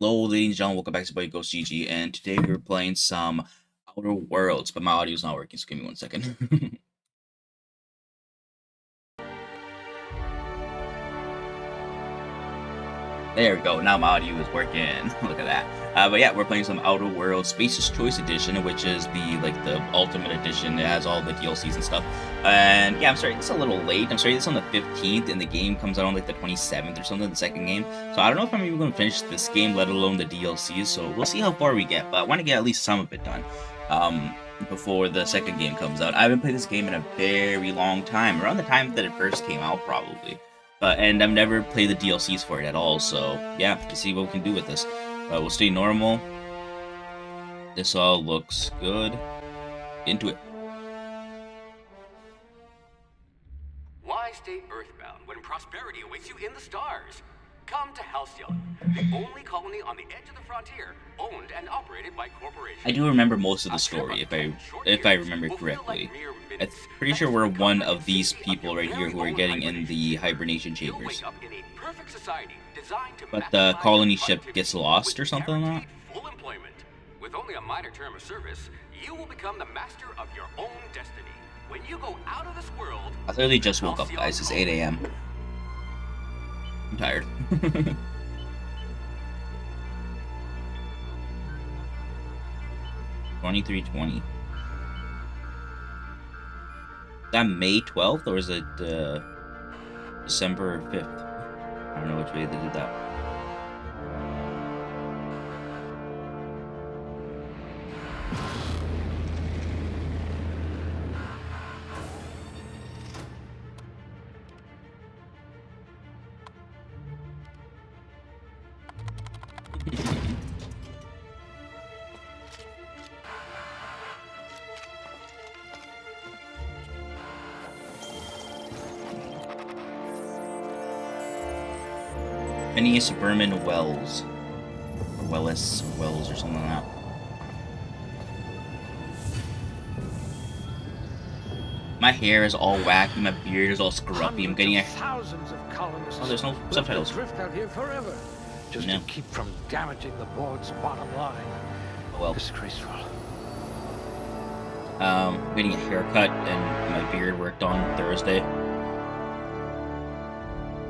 Hello, ladies and gentlemen, welcome back to Buddy Ghost GG, and today we're playing some Outer Worlds, but my audio's not working, so give me 1 second. There we go, now my audio is working. Look at that. But yeah, we're playing some Outer Worlds Space's Choice Edition, which is the ultimate edition. It has all the DLCs and stuff. And yeah, I'm sorry, it's a little late. I'm sorry, this is on the 15th, and the game comes out on like the 27th or something, the second game. So I don't know if I'm even going to finish this game, let alone the DLCs. So we'll see how far we get, but I want to get at least some of it done. Before the second game comes out. I haven't played this game in a very long time, around the time that it first came out, probably. And I've never played the DLCs for it at all, so yeah, to see what we can do with this. We'll stay normal. This all looks good. Into it. Why stay earthbound when prosperity awaits you in the stars? Come to Halcyon, the only colony on the edge of the frontier, owned and operated by corporations. I do remember most of the story, if I remember correctly. I'm pretty sure we're one of these people right here who are getting in the hibernation chambers. But the colony ship gets lost or something like that? Full employment. With only a minor term of service, you will become the master of your own destiny. When you go out of this world... I literally just woke up, guys. It's 8 a.m. I'm tired. 2320. Is that May 12th or is it December 5th? I don't know which way they did that. Phineas Berman Wells. Or Wells or something like that. My hair is all wacky, my beard is all scruffy, I'm getting a... Thousands of colonists. Oh, there's no subtitles. Drift out here forever, just to keep from damaging the board's bottom line. Oh, well. Disgraceful. I'm getting a haircut and my beard worked on Thursday.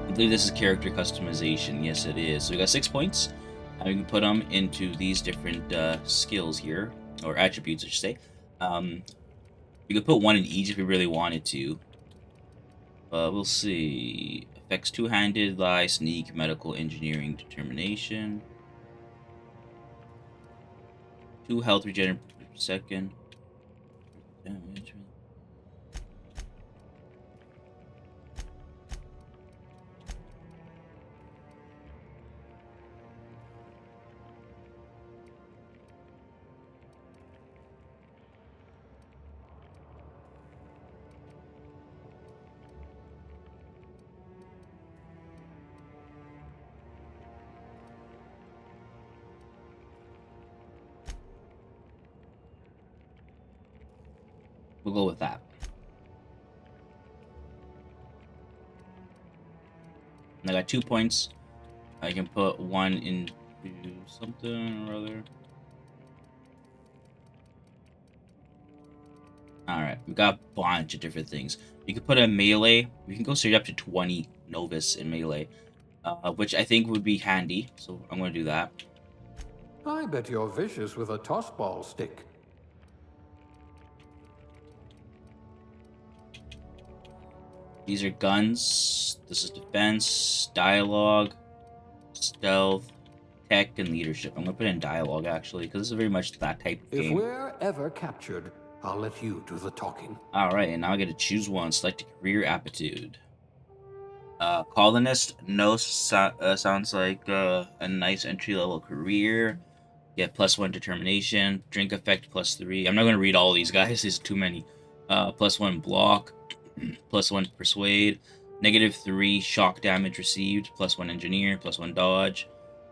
I believe this is character customization. Yes, it is. So we got 6 points. We can put them into these different skills here, or attributes, I should say. We could put one in each if we really wanted to. We'll see. Effects: two-handed, lie, sneak, medical, engineering, determination. 2 health regen per second. Damage. We'll go with that. And I got 2 points. I can put one into something or other. Alright, we got a bunch of different things. You can put a melee. We can go straight up to 20 novice in melee, which I think would be handy. So I'm going to do that. I bet you're vicious with a tossball stick. These are guns. This is defense, dialogue, stealth, tech, and leadership. I'm going to put in dialogue, actually, because this is very much that type of game. If we're ever captured, I'll let you do the talking. Alright, and now I get to choose one. Select a career aptitude. Colonist. No, sounds like a nice entry-level career. Get +1 determination. Drink effect +3. I'm not going to read all these guys. There's too many. +1 block. +1 persuade. -3 shock damage received. +1 engineer. +1 dodge.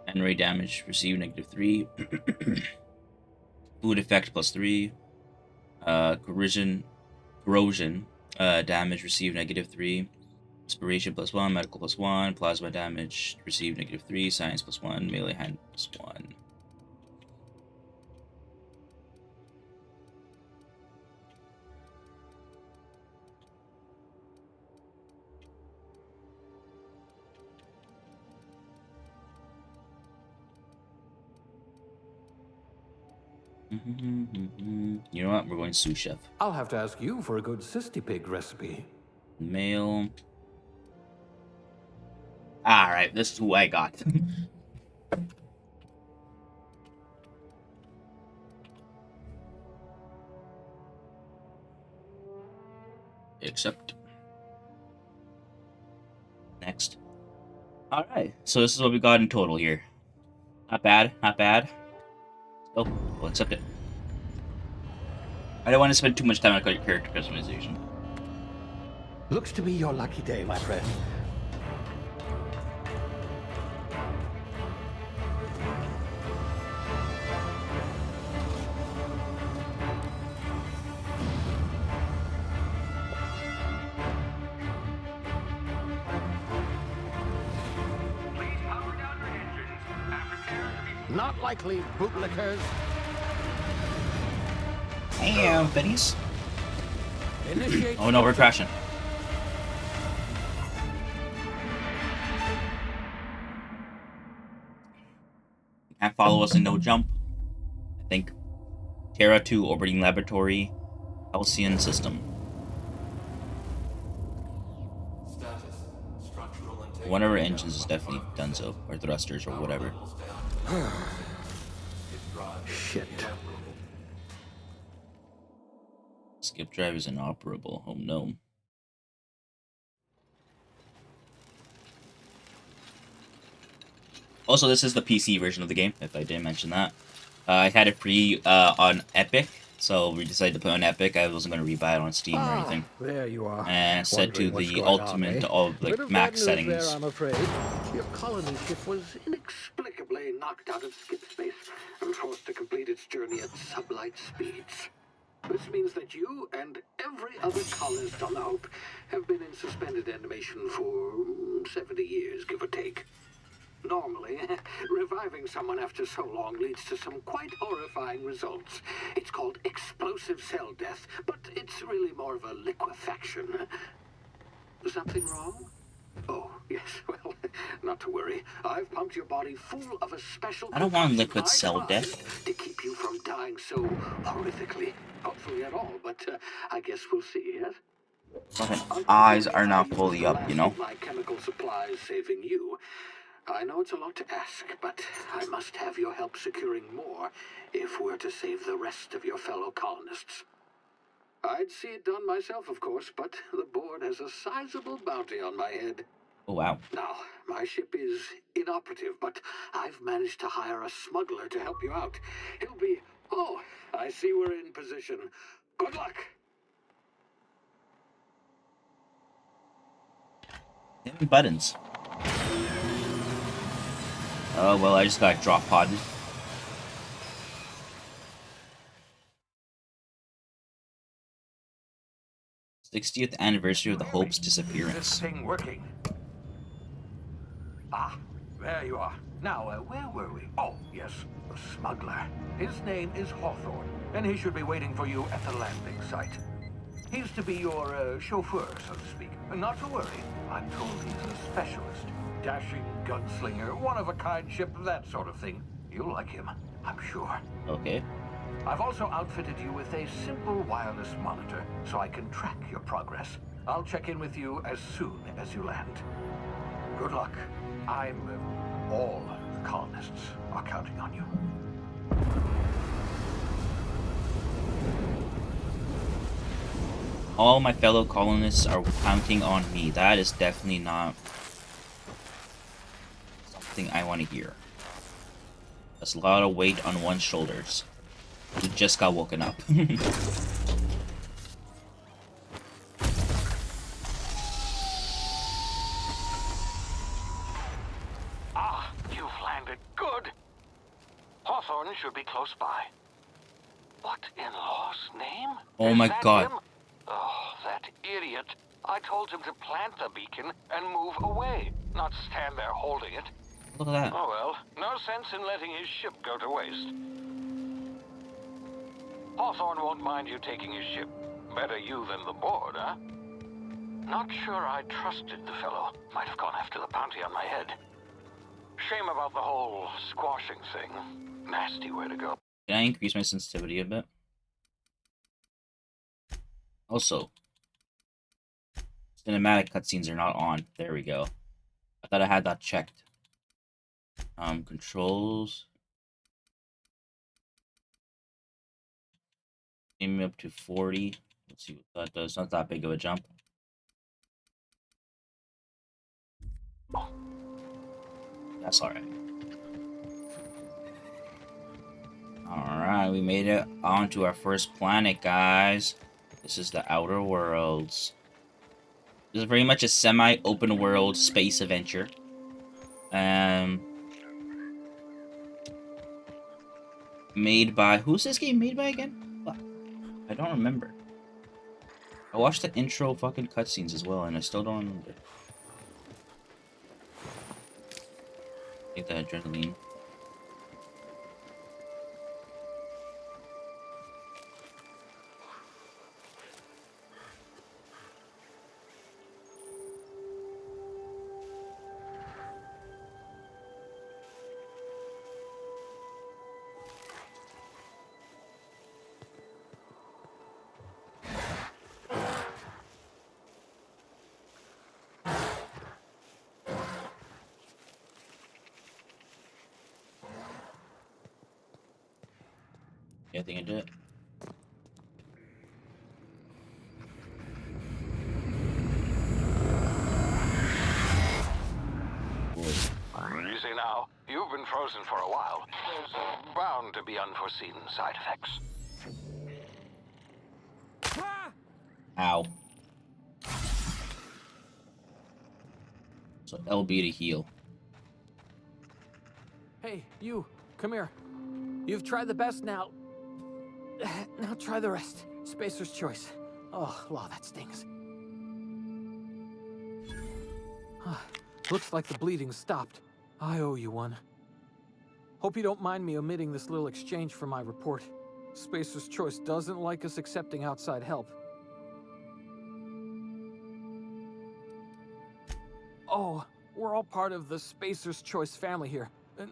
And ray damage received -3. Food effect +3. Corrosion damage received -3. Inspiration +1, medical +1, plasma damage received -3, science +1, melee hand +1. You know what? We're going sous chef. I'll have to ask you for a good Sisty Pig recipe. Male. Alright, this is who I got. Accept. Next. Alright, so this is what we got in total here. Not bad, not bad. Oh, we'll accept it. I don't want to spend too much time on character customization. Looks to be your lucky day, my friend. Please power down your engines and prepare to be... Not likely, bootlickers. Damn, Benny's. Initiate. Oh no, we're crashing. Can't follow us in no jump. I think. Terra 2 orbiting laboratory. Halcyon system. One of our engines is definitely done so, or thrusters, or whatever. Shit. Skip drive is inoperable. Oh no. Also, this is the PC version of the game, if I didn't mention that. I had it free on Epic, so we decided to put it on Epic. I wasn't going to rebuy it on Steam or anything. There you are. And set to Wondering the what's going ultimate on, eh? of Bit like of max bad news settings. There, I'm afraid. Your colony ship was inexplicably knocked out of skip space and forced to complete its journey at sublight speeds. This means that you and every other colonist on the Hope have been in suspended animation for 70 years, give or take. Normally, reviving someone after so long leads to some quite horrifying results. It's called explosive cell death, but it's really more of a liquefaction. Something wrong? Oh, yes, well, not to worry. I've pumped your body full of a special... I don't want concoction liquid I cell devised death. to keep you from dying so horrifically. Hopefully at all, but I guess we'll see, yes? Fucking eyes are not fully up, you know? My chemical supplies saving you. I know it's a lot to ask, but I must have your help securing more if we're to save the rest of your fellow colonists. I'd see it done myself, of course, but the board has a sizable bounty on my head. Oh wow. Now, my ship is inoperative, but I've managed to hire a smuggler to help you out. He'll be... Oh, I see we're in position. Good luck! Damn buttons. Oh well, I just got drop podded. 60th anniversary of the Hope's Is disappearance. this thing working? Ah, there you are. Now, where were we? Oh, yes, the smuggler. His name is Hawthorne, and he should be waiting for you at the landing site. He's to be your chauffeur, so to speak. Not to worry, I'm told he's a specialist. Dashing gunslinger, one-of-a-kind ship, that sort of thing. You'll like him, I'm sure. Okay. I've also outfitted you with a simple wireless monitor, so I can track your progress. I'll check in with you as soon as you land. Good luck. All the colonists are counting on you. All my fellow colonists are counting on me. That is definitely not something I want to hear. That's a lot of weight on one's shoulders. He just got woken up. Ah, you've landed. Good. Hawthorne should be close by. What in law's name? Oh Is my that God. him? Oh, that idiot. I told him to plant the beacon and move away, not stand there holding it. Look at that. Oh well, no sense in letting his ship go to waste. Hawthorne won't mind you taking his ship. Better you than the board, huh? Not sure I trusted the fellow. Might have gone after the bounty on my head. Shame about the whole squashing thing. Nasty way to go. Can I increase my sensitivity a bit? Also, cinematic cutscenes are not on. There we go. I thought I had that checked. Controls. Aim up to 40. Let's see what that does. Not that big of a jump. That's alright. Alright, we made it onto our first planet, guys. This is the Outer Worlds. This is very much a semi-open world space adventure. Made by... Who's this game made by again? Fuck. I don't remember. I watched the intro fucking cutscenes as well, and I still don't remember. Take that adrenaline. Yeah, I think I did it. Easy now. You've been frozen for a while. There's bound to be unforeseen side effects. Ow. So LB to heal. Hey, you, come here. You've tried the best now. Now try the rest. Spacer's choice. Oh, wow, that stings. Looks like the bleeding stopped. I owe you one. Hope you don't mind me omitting this little exchange from my report. Spacer's choice doesn't like us accepting outside help. Oh, we're all part of the Spacer's Choice family here.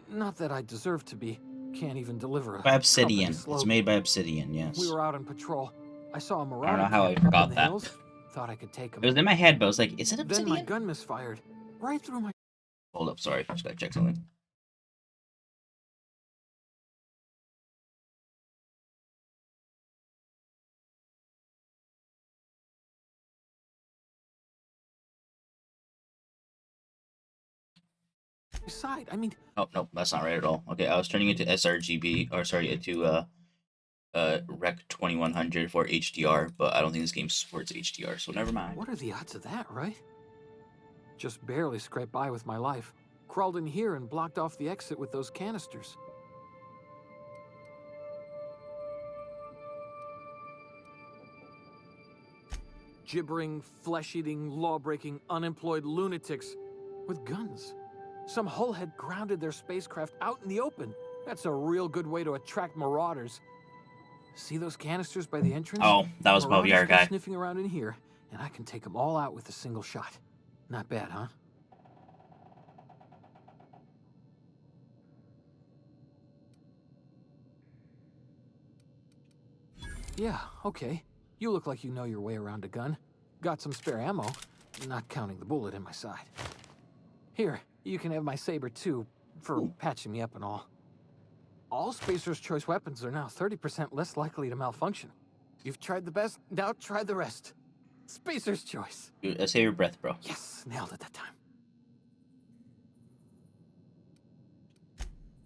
Not that I deserve to be. Can't even deliver a By Obsidian. company It's slogan. made by Obsidian, yes. We were out on patrol. I saw a marauder I don't know how I camp up in forgot the that. hills. Thought I could take him. It was in my head, but I was like, is it Then Obsidian? my gun misfired. Right through my... Hold up, sorry. Just gotta check something. side. I mean... Oh, no, that's not right at all. Okay, I was turning into sRGB, or sorry, into Rec 2100 for HDR, but I don't think this game supports HDR, so never mind. What are the odds of that, right? Just barely scraped by with my life. Crawled in here and blocked off the exit with those canisters. Gibbering, flesh-eating, law-breaking, unemployed lunatics with guns. Some hullhead grounded their spacecraft out in the open. That's a real good way to attract marauders. See those canisters by the entrance? Oh, that was probably our Marauders go guy. sniffing around in here, and I can take them all out with a single shot. Not bad, huh? Yeah, okay. You look like you know your way around a gun. Got some spare ammo, not counting the bullet in my side. Here, you can have my saber too, for patching me up and all. All Spacer's Choice weapons are now 30% less likely to malfunction. You've tried the best, now try the rest. Spacer's Choice. Dude, save your breath, bro. Yes, nailed it that time.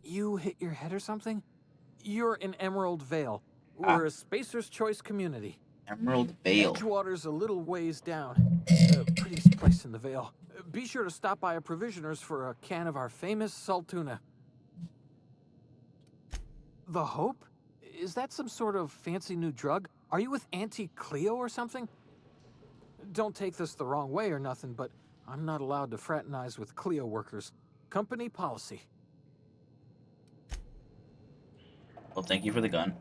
You hit your head or something? You're in Emerald Vale. We're a Spacer's Choice community. Emerald Vale. Edgewater's a little ways down. The prettiest place in the Vale. Be sure to stop by a provisioner's for a can of our famous salt tuna. The Hope? Is that some sort of fancy new drug? Are you with Auntie Cleo or something? Don't take this the wrong way or nothing, but I'm not allowed to fraternize with Clio workers. Company policy. Well, thank you for the gun.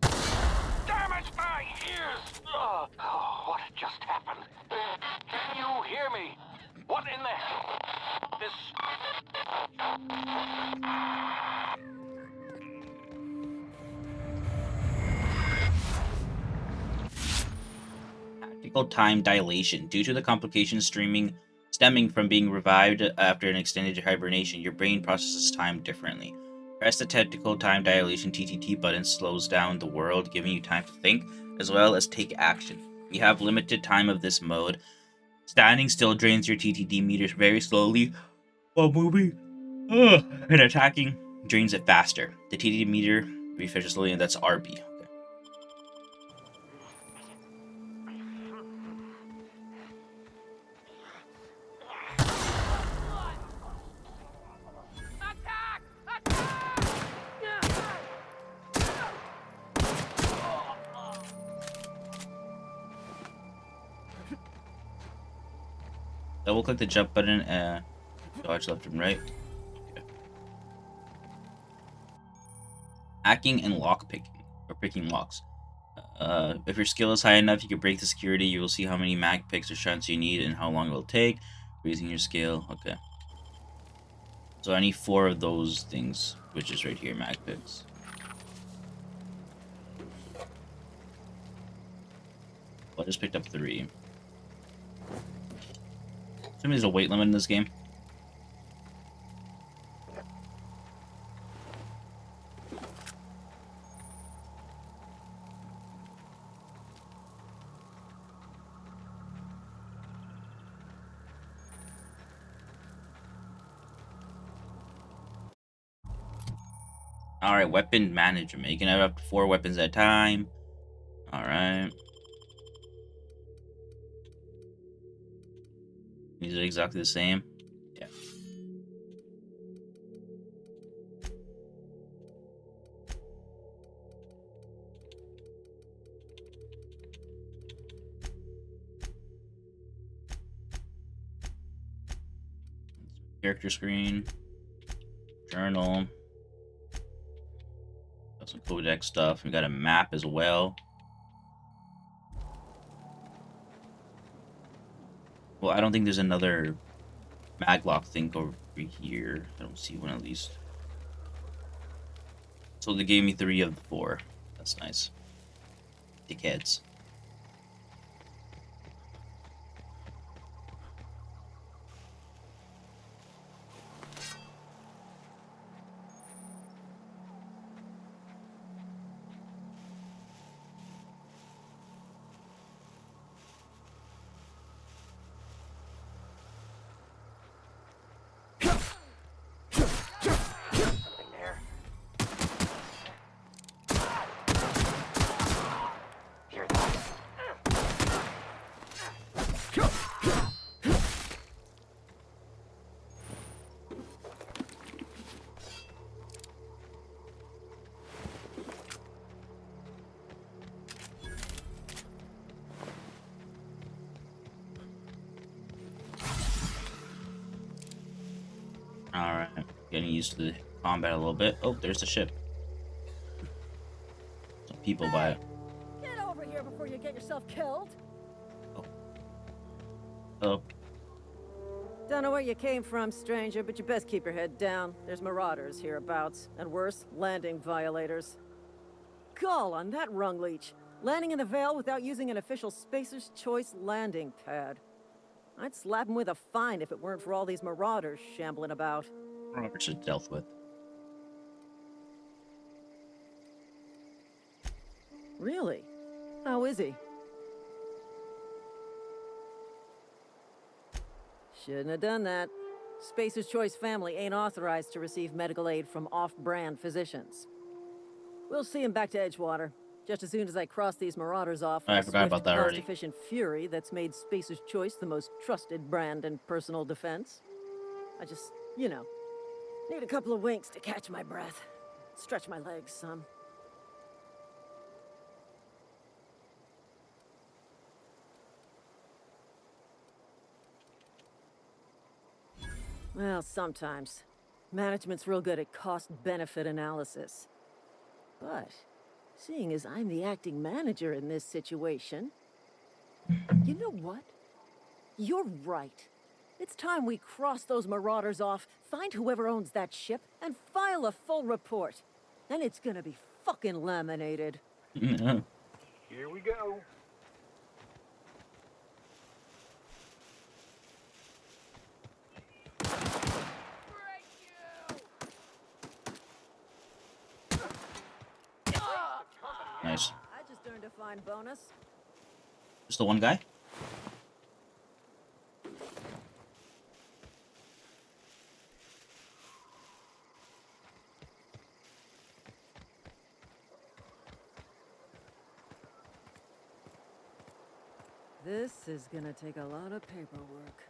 Damage my ears! Oh, what just happened? Can you hear me? What in the hell? This... Tactical time dilation. Due to the complications stemming from being revived after an extended hibernation, your brain processes time differently. Press the tactical time dilation (TTT) button slows down the world, giving you time to think as well as take action. You have limited time of this mode. Standing still drains your TTD meters very slowly, while moving and attacking drains it faster. The TTD meter refreshes slowly, and that's RB. Okay. Double click the jump button and dodge left and right. Okay. Hacking and lock picking, or picking locks. If your skill is high enough, you can break the security. You will see how many mag picks or shots you need and how long it will take. Raising your skill. Okay. So I need 4 of those things, which is right here, mag picks. Well, I just picked up 3. Assuming there's a weight limit in this game. Alright, weapon management. You can have up to 4 weapons at a time. Alright. These are exactly the same. Yeah. Character screen. Journal. Got some codex stuff. We got a map as well. Well, I don't think there's another maglock thing over here. I don't see one at least. So they gave me 3 of the 4. That's nice. Dickheads. Alright, getting used to the combat a little bit. Oh, there's the ship. Some people by it. Get over here before you get yourself killed. Oh, Don't know where you came from, stranger, but you best keep your head down. There's marauders hereabouts, and worse, landing violators. Gall on that rung leech. Landing in the Vale without using an official Spacer's Choice landing pad. I'd slap him with a fine if it weren't for all these marauders shambling about. Roberts is dealt with. Really? How is he? Shouldn't have done that. Spacer's Choice family ain't authorized to receive medical aid from off-brand physicians. We'll see him back to Edgewater. Just as soon as I cross these marauders off, I forgot about that already. cost-efficient fury that's made Spacer's Choice the most trusted brand in personal defense. I just, need a couple of winks to catch my breath. Stretch my legs some. Well, sometimes. Management's real good at cost-benefit analysis. But, seeing as I'm the acting manager in this situation, you know what? You're right. It's time we cross those marauders off, find whoever owns that ship, and file a full report. Then it's gonna be fucking laminated. Mhm. Here we go. Nice. I just earned a fine bonus. Just the one guy? This is gonna take a lot of paperwork.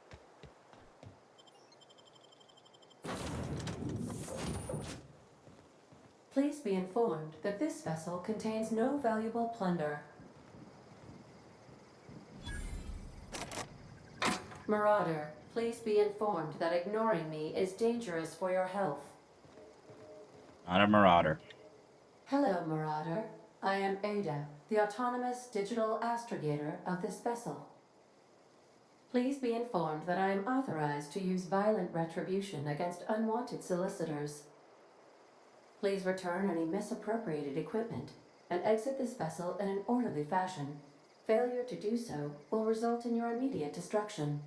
Please be informed that this vessel contains no valuable plunder. Marauder, please be informed that ignoring me is dangerous for your health. Not a marauder. Hello, Marauder. I am Ada, the autonomous digital astrogator of this vessel. Please be informed that I am authorized to use violent retribution against unwanted solicitors. Please return any misappropriated equipment and exit this vessel in an orderly fashion. Failure to do so will result in your immediate destruction.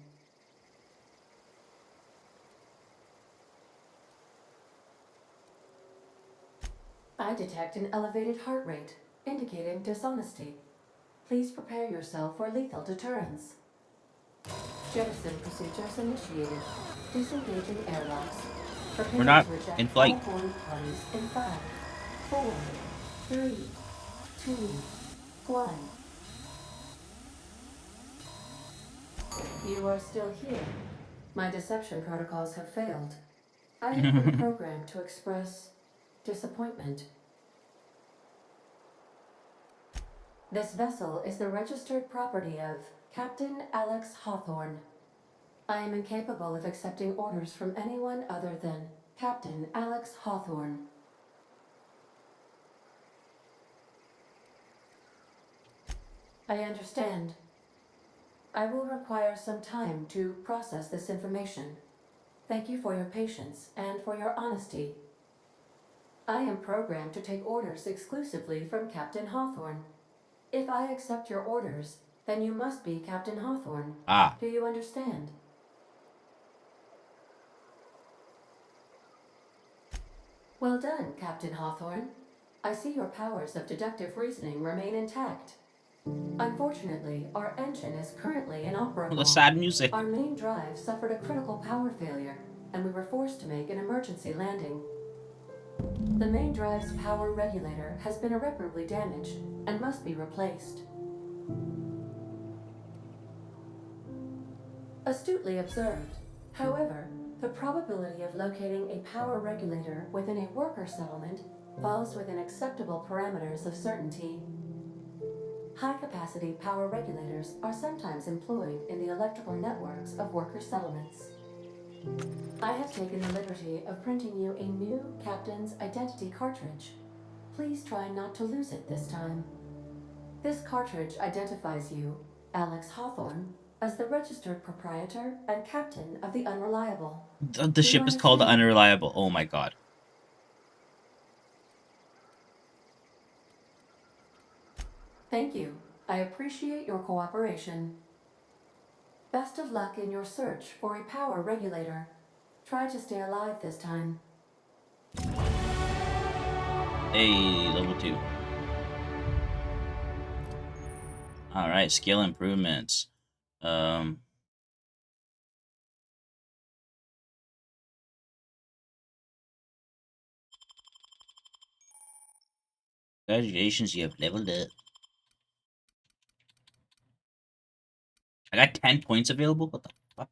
I detect an elevated heart rate, indicating dishonesty. Please prepare yourself for lethal deterrence. Jettison procedures initiated. Disengaging airlocks. Prepare We're not to eject in flight. all boarding parties in 5, 4, 3, 2, 1. You are still here. My deception protocols have failed. I have been programmed to express disappointment. This vessel is the registered property of Captain Alex Hawthorne. I am incapable of accepting orders from anyone other than Captain Alex Hawthorne. I understand. I will require some time to process this information. Thank you for your patience and for your honesty. I am programmed to take orders exclusively from Captain Hawthorne. If I accept your orders, then you must be Captain Hawthorne. Ah. Do you understand? Well done, Captain Hawthorne. I see your powers of deductive reasoning remain intact. Unfortunately, our engine is currently inoperable. The sad music. Our main drive suffered a critical power failure, and we were forced to make an emergency landing. The main drive's power regulator has been irreparably damaged and must be replaced. Astutely observed. However, the probability of locating a power regulator within a worker settlement falls within acceptable parameters of certainty. High-capacity power regulators are sometimes employed in the electrical networks of worker settlements. I have taken the liberty of printing you a new Captain's Identity cartridge. Please try not to lose it this time. This cartridge identifies you, Alex Hawthorne, as the registered proprietor and captain of the Unreliable. The ship is called the Unreliable. Oh my god. Thank you. I appreciate your cooperation. Best of luck in your search for a power regulator. Try to stay alive this time. Hey, level 2. Alright, skill improvements. Congratulations, you have leveled up. I got 10 points available? What the fuck?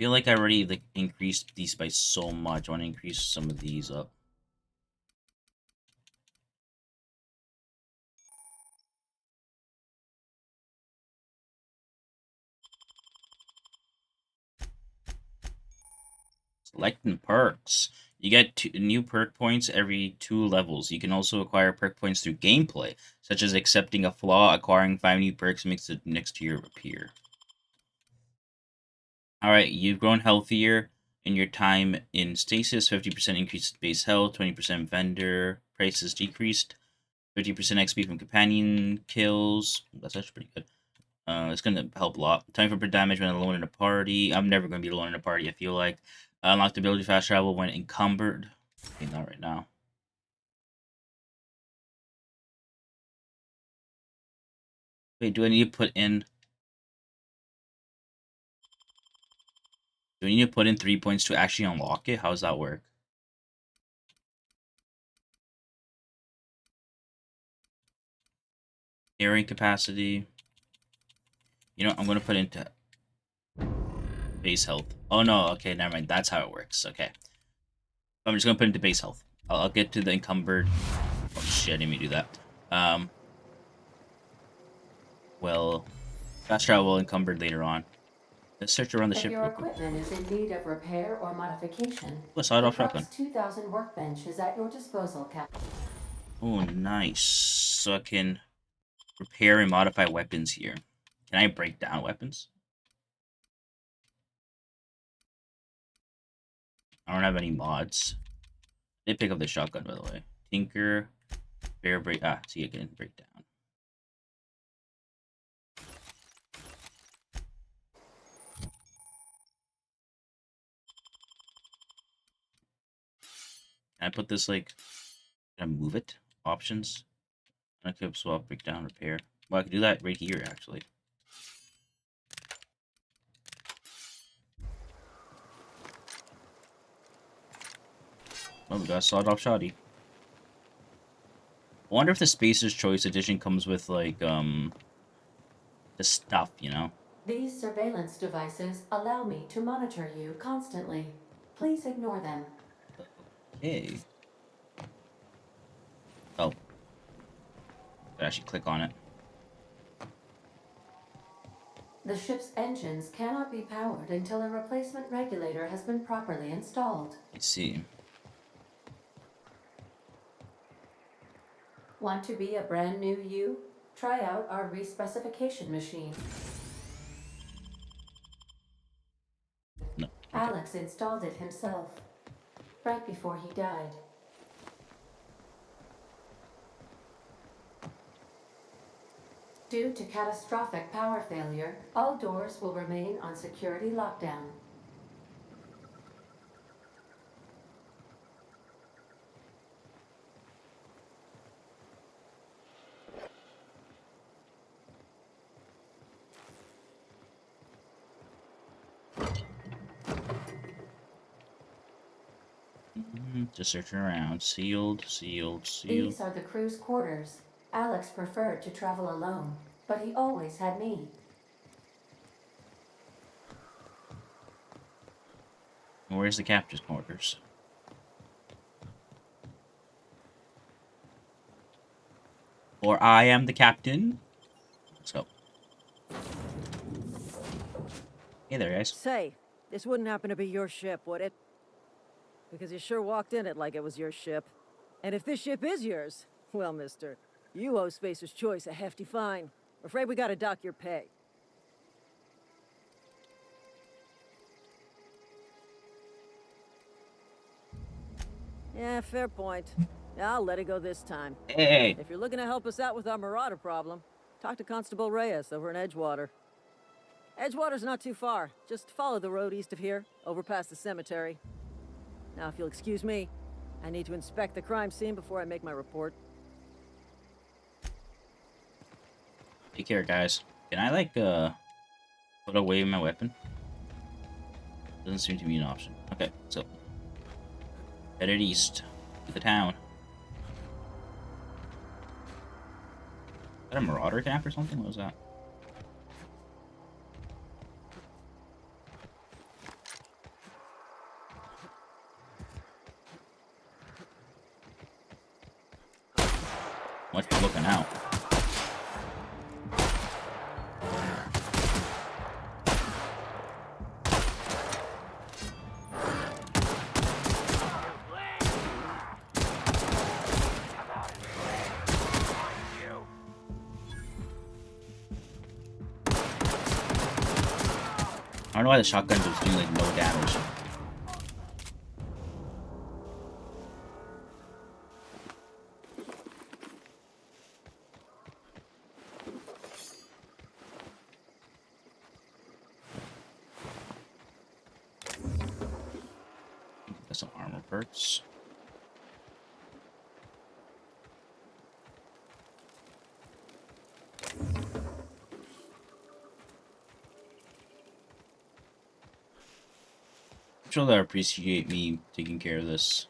feel like I already like increased these by so much. I want to increase some of these up. Selecting perks. You get new perk points every 2 levels. You can also acquire perk points through gameplay, such as accepting a flaw. Acquiring 5 new perks makes it next to your appear. Alright, you've grown healthier in your time in stasis. 50% increased base health, 20% vendor prices decreased, 50% XP from companion kills. That's actually pretty good. It's gonna help a lot. Time for damage when alone in a party. I'm never gonna be alone in a party, I feel like. Unlock the ability fast travel when encumbered. Okay, not right now. Wait, do I need to put in... Do I need to put in 3 points to actually unlock it? How does that work? Carrying capacity. You know, I'm gonna put into base health. Oh no, okay, never mind. That's how it works. Okay. I'm just gonna put into base health. I'll get to the encumbered. Oh shit, I didn't mean to do that. Well, fast travel encumbered later on. Let's search around the If ship your real quick. equipment is in need of repair or modification, Let's the sawed off shotgun. Truck's 2000 workbench is at your disposal, Captain. Oh, nice. So I can repair and modify weapons here. Can I break down weapons? I don't have any mods. I did pick up the shotgun, by the way. Tinker, bear break. Ah, see, I can break down. Can I put this like? Can I move it? Options. Equip, swap, break down, repair. Well, I can do that right here, actually. Oh, we got a sawed-off shoddy. I wonder if the Spacer's Choice Edition comes with, like, the stuff, you know? These surveillance devices allow me to monitor you constantly. Please ignore them. Okay. Oh. I actually click on it. The ship's engines cannot be powered until a replacement regulator has been properly installed. I see. Want to be a brand new you? Try out our respecification machine. No. Okay. Alex installed it himself, right before he died. Due to catastrophic power failure, all doors will remain on security lockdown. Just searching around. Sealed, sealed, sealed. These are the crew's quarters. Alex preferred to travel alone, but he always had me. Where's the captain's quarters? Or I am the captain. Let's go. Hey there, guys. Say, this wouldn't happen to be your ship, would it? Because you sure walked in it like it was your ship. And if this ship is yours, well, mister, you owe Spacer's Choice a hefty fine. Afraid we gotta dock your pay. Yeah, fair point. I'll let it go this time. Hey! If you're looking to help us out with our marauder problem, talk to Constable Reyes over in Edgewater. Edgewater's not too far. Just follow the road east of here, over past the cemetery. Now, if you'll excuse me, I need to inspect the crime scene before I make my report. Take care, guys. Can I, like, put away my weapon? Doesn't seem to be an option. Okay, so. Headed east. To the town. Is that a marauder camp or something? What was that? Much for looking out. I don't know why the shotgun just do like no damage. Got some armor perks. I'm sure they'll appreciate me taking care of this.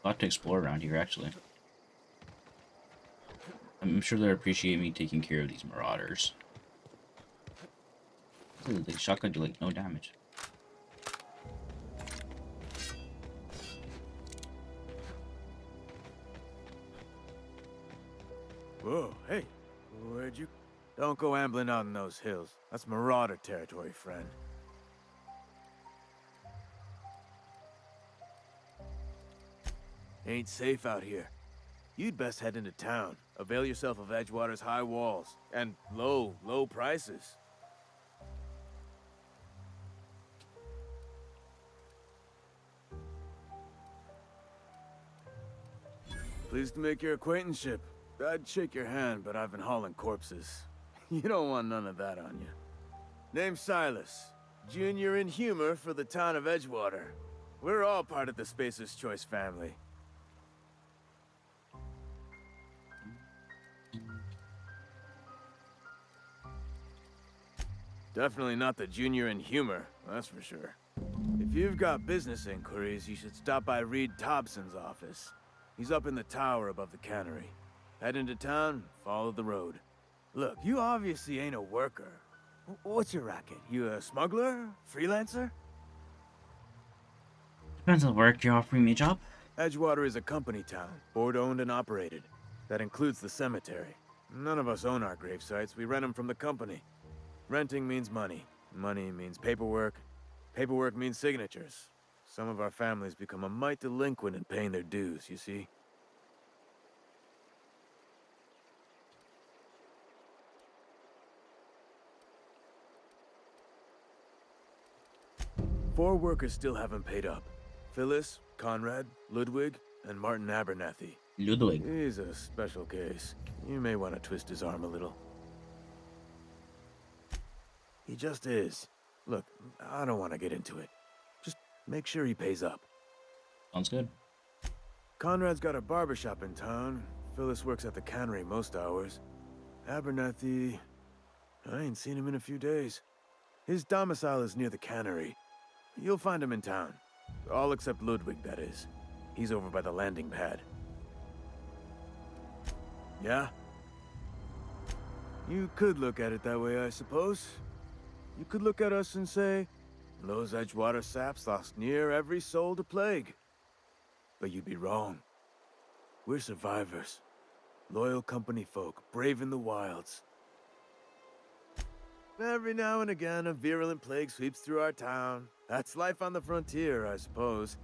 A lot to explore around here, actually. I'm sure they'll appreciate me taking care of these marauders. The shotgun do like no damage. Whoa, hey, where'd you... Don't go ambling out in those hills. That's marauder territory, friend. Ain't safe out here. You'd best head into town. Avail yourself of Edgewater's high walls and low prices. Pleased to make your acquaintanceship. I'd shake your hand, but I've been hauling corpses. You don't want none of that on you. Name's Silas. Junior in humor for the town of Edgewater. We're all part of the Spacer's Choice family. Definitely not the junior in humor, that's for sure. If you've got business inquiries, you should stop by Reed Thompson's office. He's up in the tower above the cannery. Head into town, follow the road. Look, you obviously ain't a worker. What's your racket? You a smuggler? Freelancer? Depends on the work you're offering me a job. Edgewater is a company town, board-owned and operated. That includes the cemetery. None of us own our grave sites, we rent them from the company. Renting means money. Money means paperwork. Paperwork means signatures. Some of our families become a mite delinquent in paying their dues, you see? Four workers still haven't paid up. Phyllis, Conrad, Ludwig, and Martin Abernathy. Ludwig. He's a special case. You may want to twist his arm a little. He just is. Look, I don't want to get into it. Just make sure he pays up. Sounds good. Conrad's got a barbershop in town. Phyllis works at the cannery most hours. Abernathy... I ain't seen him in a few days. His domicile is near the cannery. You'll find him in town. All except Ludwig, that is. He's over by the landing pad. Yeah? You could look at it that way, I suppose. You could look at us and say, those Edgewater saps lost near every soul to plague. But you'd be wrong. We're survivors. Loyal company folk, brave in the wilds. Every now and again, a virulent plague sweeps through our town. That's life on the frontier, I suppose.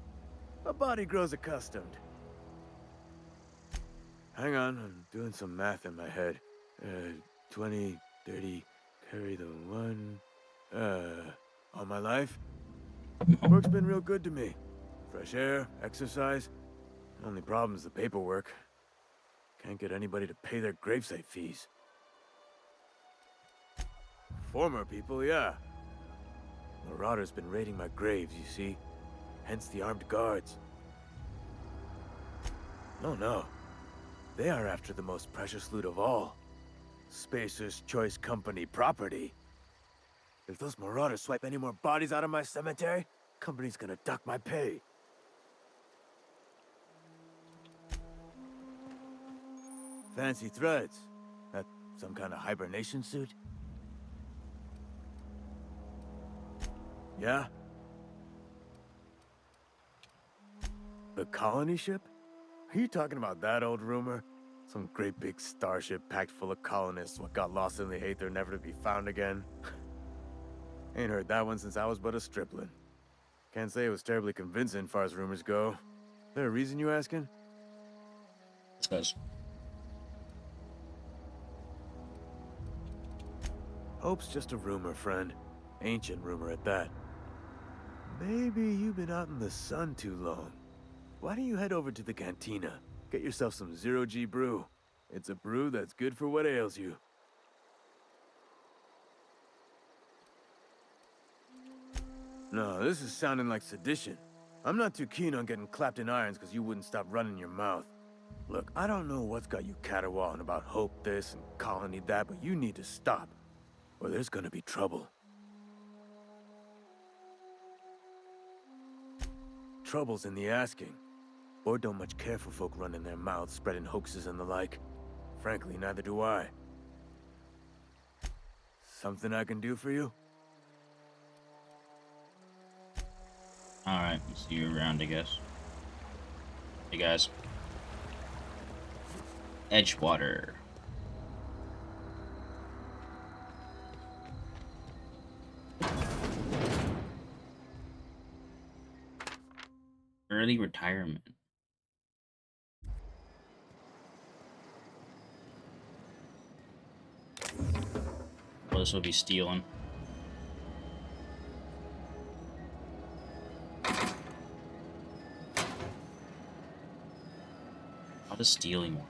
A body grows accustomed. Hang on, I'm doing some math in my head. 20, 30, carry the one... all my life? Work's been real good to me. Fresh air, exercise. Only problem's the paperwork. Can't get anybody to pay their gravesite fees. Former people, yeah. Marauders been raiding my graves, you see. Hence the armed guards. No. They are after the most precious loot of all. Spacer's Choice Company property. If those marauders swipe any more bodies out of my cemetery, company's gonna dock my pay. Fancy threads. That some kind of hibernation suit? Yeah? The colony ship? Are you talking about that old rumor? Some great big starship packed full of colonists what got lost in the aether never to be found again. Ain't heard that one since I was but a stripling. Can't say it was terribly convincing far as rumors go. Is there a reason you asking? Discuss. Hope's just a rumor, friend. Ancient rumor at that. Maybe you've been out in the sun too long. Why don't you head over to the cantina? Get yourself some zero-G brew. It's a brew that's good for what ails you. No, this is sounding like sedition. I'm not too keen on getting clapped in irons because you wouldn't stop running your mouth. Look, I don't know what's got you caterwauling about hope this and colony that, but you need to stop, or there's gonna be trouble. Trouble's in the asking. Board don't much care for folk running their mouths, spreading hoaxes and the like. Frankly, neither do I. Something I can do for you? Alright, see you around, I guess. Hey guys. Edgewater. Early retirement. Well, this will be stealing. How does stealing work?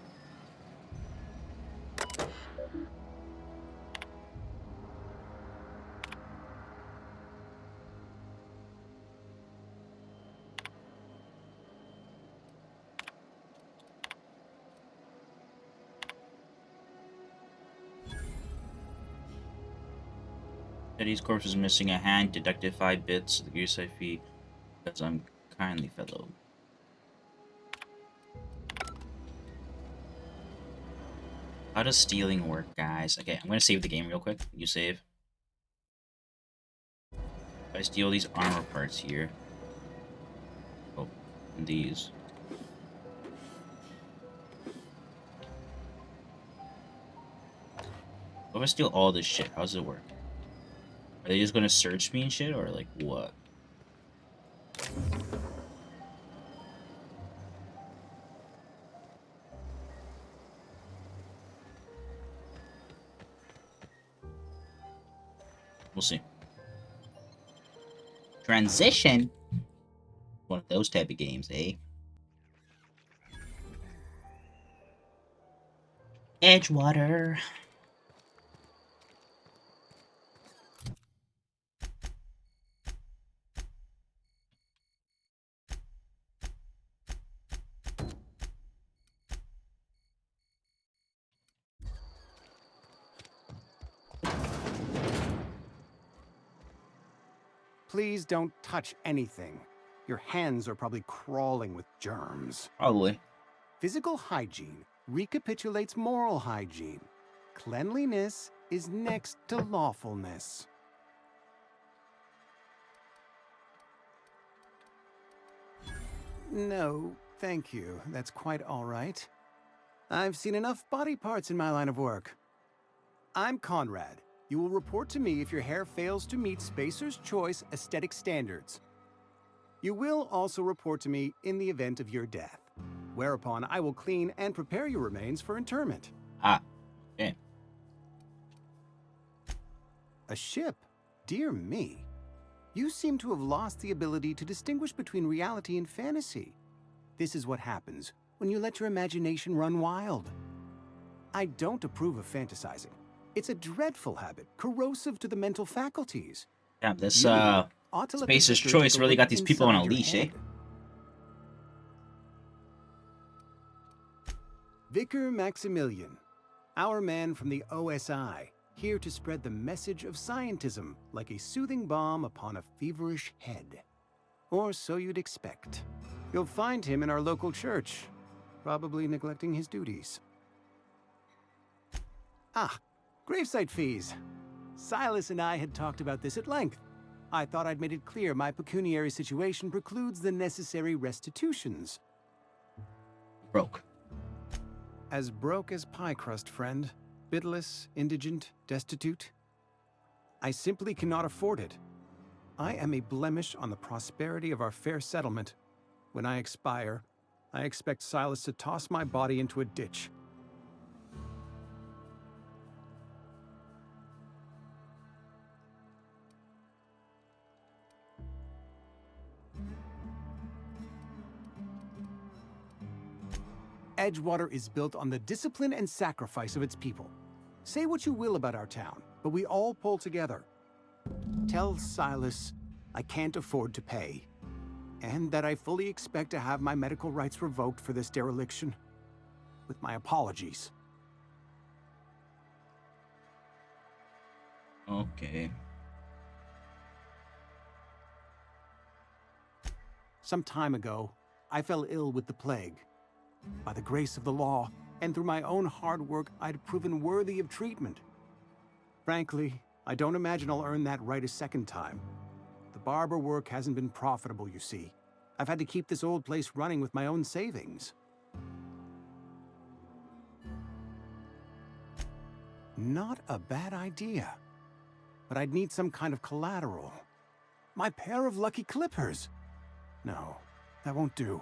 Eddie's corpse is missing a hand. Deducted 5 bits. The goose I fee because I'm kindly fellow. How does stealing work, guys? Okay, I'm gonna save the game real quick. You save. If I steal these armor parts here. Oh, and these. What if I steal all this shit? How does it work? Are they just gonna search me and shit, or like what? We'll see. Transition? One of those type of games, eh? Edgewater. Please don't touch anything. Your hands are probably crawling with germs. Probably. Physical hygiene recapitulates moral hygiene. Cleanliness is next to lawfulness. No, thank you. That's quite all right. I've seen enough body parts in my line of work. I'm Conrad. You will report to me if your hair fails to meet Spacer's Choice aesthetic standards. You will also report to me in the event of your death, whereupon I will clean and prepare your remains for interment. Ah, okay. A ship? Dear me. You seem to have lost the ability to distinguish between reality and fantasy. This is what happens when you let your imagination run wild. I don't approve of fantasizing. It's a dreadful habit, corrosive to the mental faculties. Yeah, this ought to let the Spacer's vicar Choice take a really look got these people on a inside your leash, eh? head. Vicar Maximilian, our man from the OSI, here to spread the message of scientism like a soothing balm upon a feverish head. Or so you'd expect. You'll find him in our local church, probably neglecting his duties. Ah, gravesite fees. Silas and I had talked about this at length. I thought I'd made it clear my pecuniary situation precludes the necessary restitutions. Broke. As broke as pie crust, friend. Bitless, indigent, destitute. I simply cannot afford it. I am a blemish on the prosperity of our fair settlement. When I expire, I expect Silas to toss my body into a ditch. Edgewater is built on the discipline and sacrifice of its people. Say what you will about our town, but we all pull together. Tell Silas I can't afford to pay, and that I fully expect to have my medical rights revoked for this dereliction. With my apologies. Okay. Some time ago, I fell ill with the plague. By the grace of the law, and through my own hard work, I'd proven worthy of treatment. Frankly, I don't imagine I'll earn that right a second time. The barber work hasn't been profitable, you see. I've had to keep this old place running with my own savings. Not a bad idea. But I'd need some kind of collateral. My pair of lucky clippers! No, that won't do.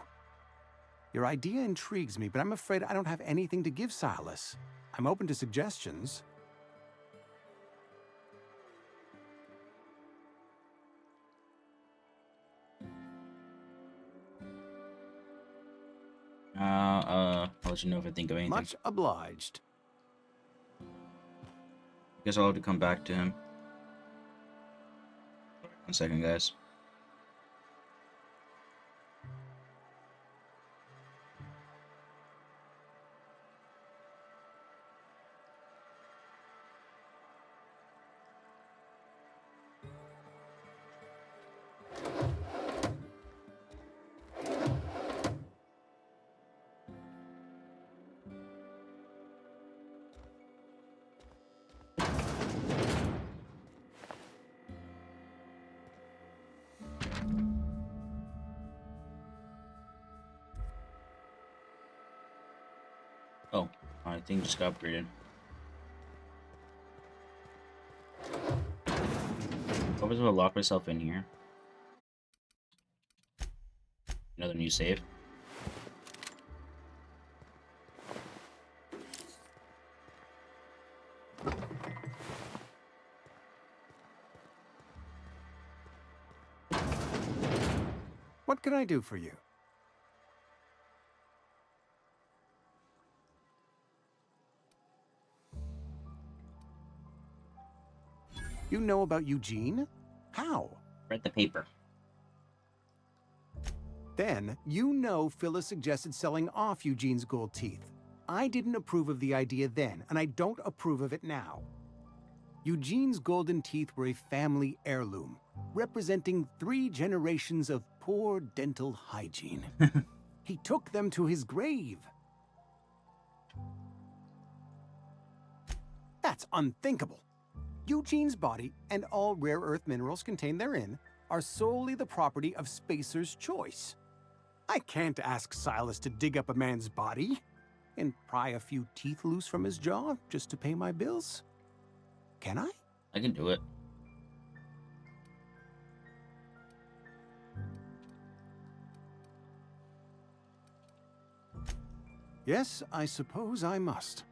Your idea intrigues me, but I'm afraid I don't have anything to give Silas. I'm open to suggestions. I'll let you know if I think of anything. Much obliged. Guess I'll have to come back to him. 1 second, guys. Oh, I think just got upgraded. What was I lock myself in here? Another new save. What can I do for you? You know about Eugene? How? Read the paper. Then, you know Phyllis suggested selling off Eugene's gold teeth. I didn't approve of the idea then, and I don't approve of it now. Eugene's golden teeth were a family heirloom, representing 3 generations of poor dental hygiene. He took them to his grave. That's unthinkable. Eugene's body and all rare earth minerals contained therein are solely the property of Spacer's choice. I can't ask Silas to dig up a man's body and pry a few teeth loose from his jaw just to pay my bills. Can I? I can do it. Yes, I suppose I must.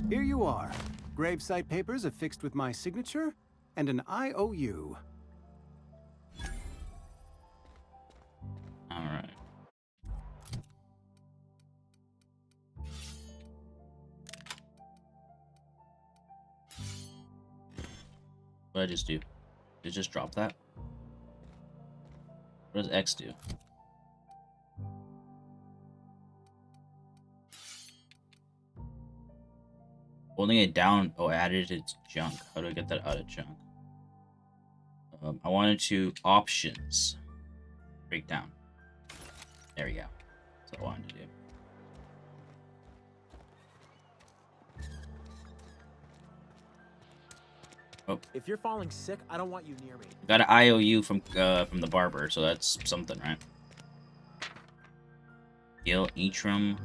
Here you are. Gravesite papers affixed with my signature and an IOU. All right. What did I just do? Did it just drop that? What does X do? Holding it down. Oh, I added it to junk. How do I get that out of junk? I wanted to options. Breakdown. There we go. That's what I wanted to do. Oh. If you're falling sick, I don't want you near me. Got an IOU from the barber, so that's something, right? Gil Atrum.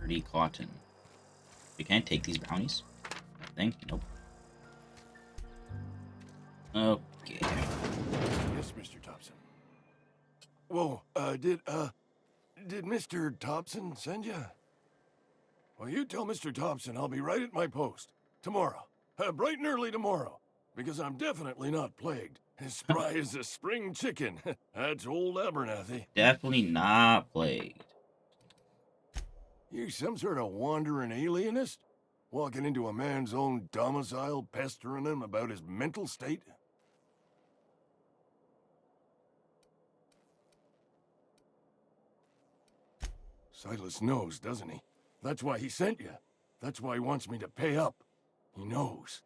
Dirty cotton. We can't take these bounties. I think. Nope. Okay. Yes, Mr. Thompson. Whoa, did Mr. Thompson send you? Well, you tell Mr. Thompson I'll be right at my post. Tomorrow. Bright and early tomorrow. Because I'm definitely not plagued. As spry as a spring chicken. That's old Abernathy. Definitely not plagued. You some sort of wandering alienist? Walking into a man's own domicile, pestering him about his mental state? Silas knows, doesn't he? That's why he sent you. That's why he wants me to pay up. He knows.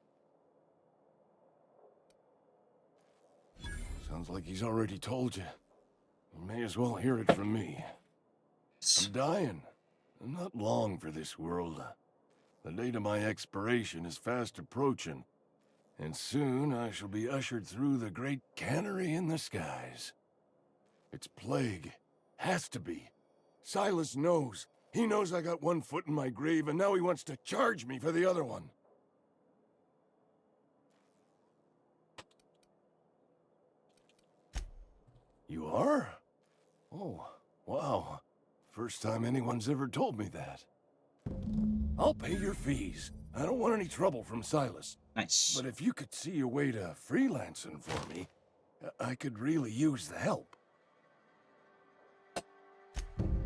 Sounds like he's already told you. You may as well hear it from me. I'm dying. Not long for this world. The date of my expiration is fast approaching. And soon I shall be ushered through the great cannery in the skies. It's plague. Has to be. Silas knows. He knows I got one foot in my grave, and now he wants to charge me for the other one. You are? Oh, wow. First time anyone's ever told me that. I'll pay your fees. I don't want any trouble from Silas. Nice. But if you could see your way to freelancing for me, I could really use the help.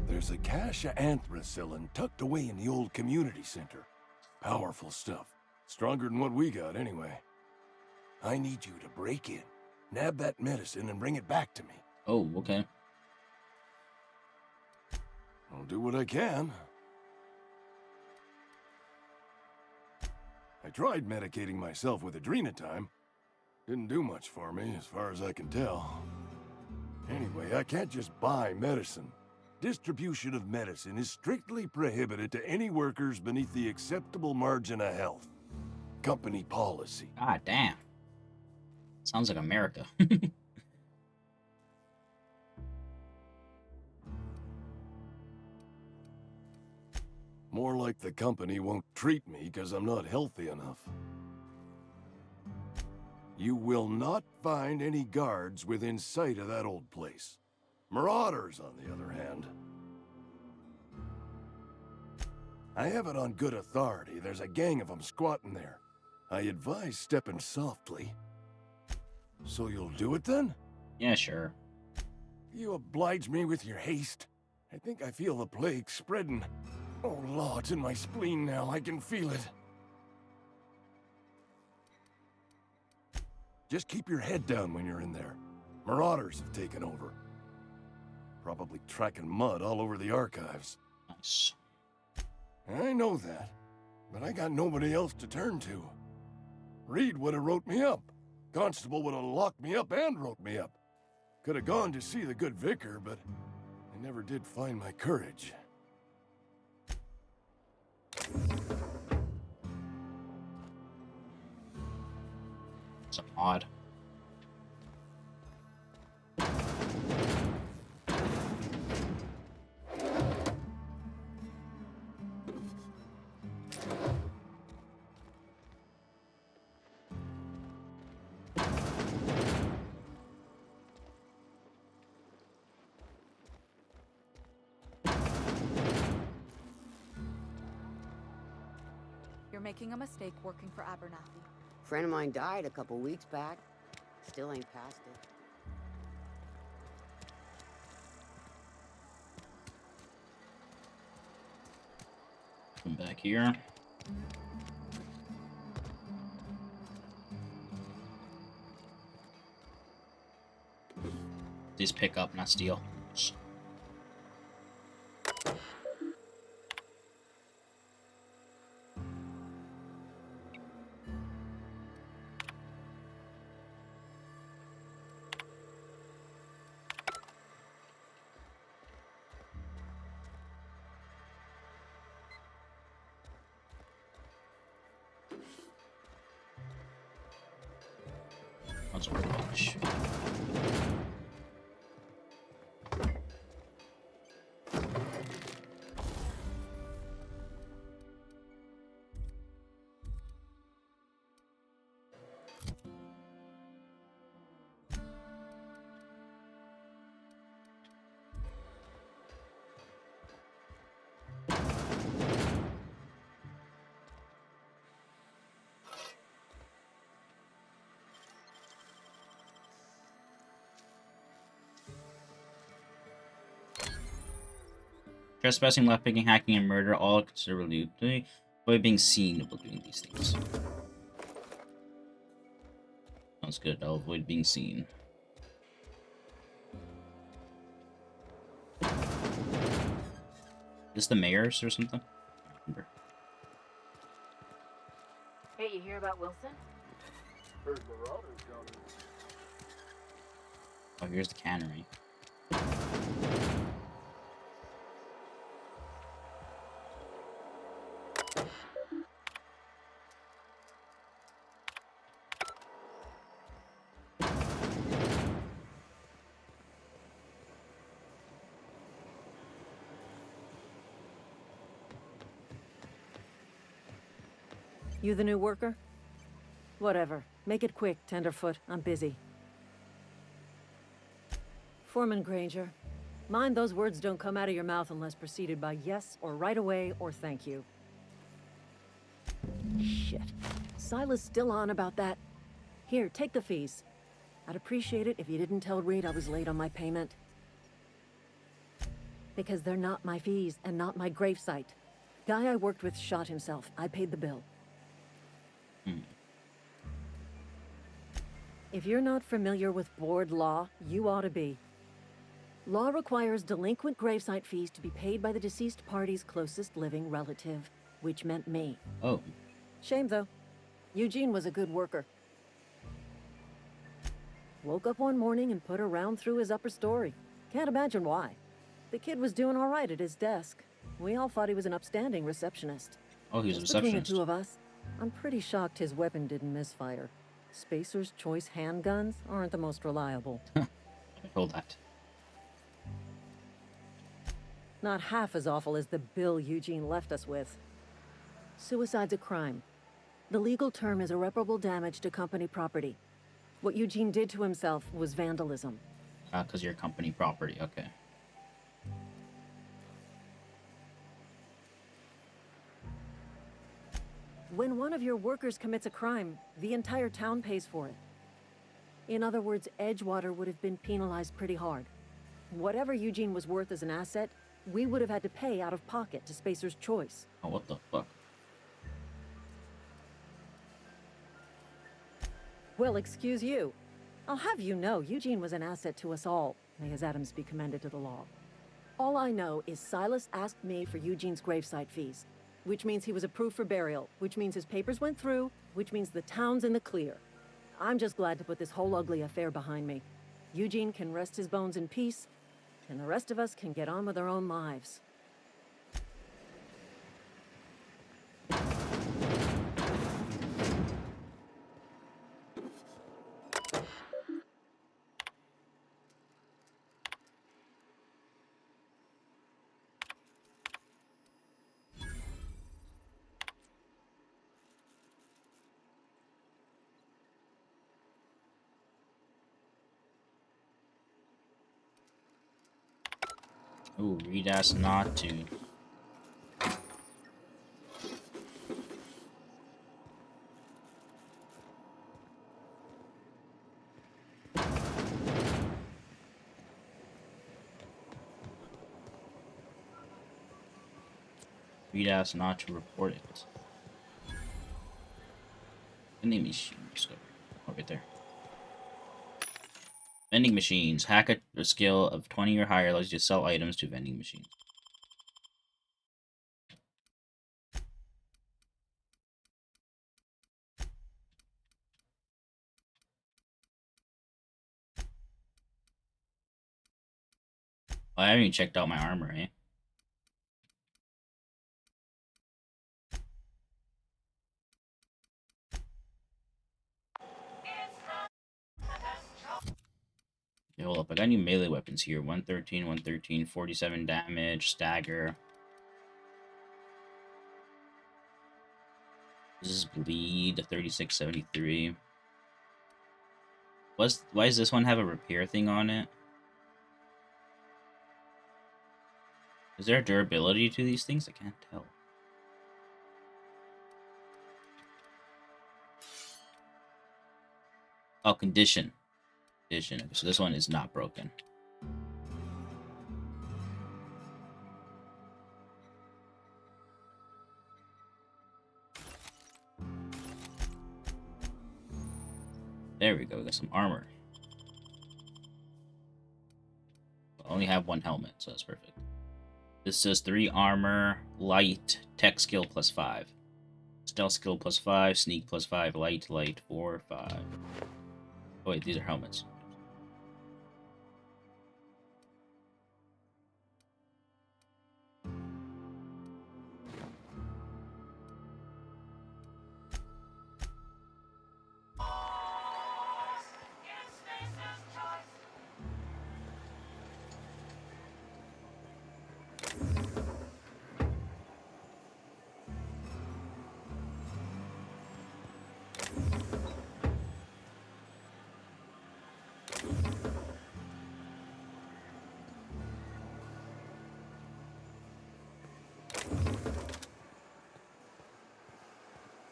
There's a cache of anthracillin tucked away in the old community center. Powerful stuff. Stronger than what we got, anyway. I need you to break in, nab that medicine, and bring it back to me. Oh, okay. I'll do what I can. I tried medicating myself with adrenatime. Didn't do much for me, as far as I can tell. Anyway, I can't just buy medicine. Distribution of medicine is strictly prohibited to any workers beneath the acceptable margin of health. Company policy. God damn. Sounds like America. More like the company won't treat me because I'm not healthy enough. You will not find any guards within sight of that old place. Marauders, on the other hand. I have it on good authority. There's a gang of them squatting there. I advise stepping softly. So you'll do it then? Yeah, sure. You oblige me with your haste. I think I feel the plague spreading. Oh, Lord, it's in my spleen now. I can feel it. Just keep your head down when you're in there. Marauders have taken over. Probably tracking mud all over the archives. Nice. I know that, but I got nobody else to turn to. Reed would have wrote me up. Constable would have locked me up and wrote me up. Could have gone to see the good vicar, but I never did find my courage. It's odd. You're making a mistake working for Abernathy. Friend of mine died a couple weeks back. Still ain't past it. Come back here. Just pick up, not steal. That's a bunch. Trespassing, lockpicking, hacking, and murder all considerably avoid being seen while doing these things. Sounds good. I'll avoid being seen. Is this the mayor's or something? I don't remember. Hey, you hear about Wilson? Heard Marauders down Oh, here's the cannery. You the new worker? Whatever. Make it quick, Tenderfoot. I'm busy. Foreman Granger, mind those words don't come out of your mouth unless preceded by yes or right away or thank you. Shit. Silas still on about that? Here, take the fees. I'd appreciate it if you didn't tell Reed I was late on my payment. Because they're not my fees and not my gravesite. Guy I worked with shot himself. I paid the bill. If you're not familiar with board law, you ought to be. Law requires delinquent gravesite fees to be paid by the deceased party's closest living relative, which meant me. Oh. Shame, though. Eugene was a good worker. Woke up one morning and put a round through his upper story. Can't imagine why. The kid was doing all right at his desk. We all thought he was an upstanding receptionist. Oh, he was a Just between the receptionist. two of us, I'm pretty shocked his weapon didn't misfire. Spacer's Choice handguns aren't the most reliable. I told that. Not half as awful as the bill Eugene left us with. Suicide's a crime. The legal term is irreparable damage to company property. What Eugene did to himself was vandalism. Because you're company property. Okay. When one of your workers commits a crime, the entire town pays for it. In other words, Edgewater would have been penalized pretty hard. Whatever Eugene was worth as an asset, we would have had to pay out of pocket to Spacer's Choice. Oh, what the fuck? Well, excuse you. I'll have you know, Eugene was an asset to us all. May his atoms be commended to the law. All I know is Silas asked me for Eugene's gravesite fees, which means he was approved for burial, which means his papers went through, which means the town's in the clear. I'm just glad to put this whole ugly affair behind me. Eugene can rest his bones in peace, and the rest of us can get on with our own lives. Oh, Reed asked not to. Reed asked not to report it. Vending machine discovery. Oh, right there. Vending machines. Hack a skill of 20 or higher allows you to sell items to vending machines. Oh, I haven't even checked out my armor, eh? Okay, hold up. I got new melee weapons here. 113, 113, 47 damage, stagger. This is bleed, 3673. Why does this one have a repair thing on it? Is there durability to these things? I can't tell. Oh, condition. Condition. So this one is not broken. There we go. We got some armor. I only have one helmet, so that's perfect. This says 3 armor, light, tech skill +5. Stealth skill +5, sneak +5, light, 4, 5. Oh wait, these are helmets.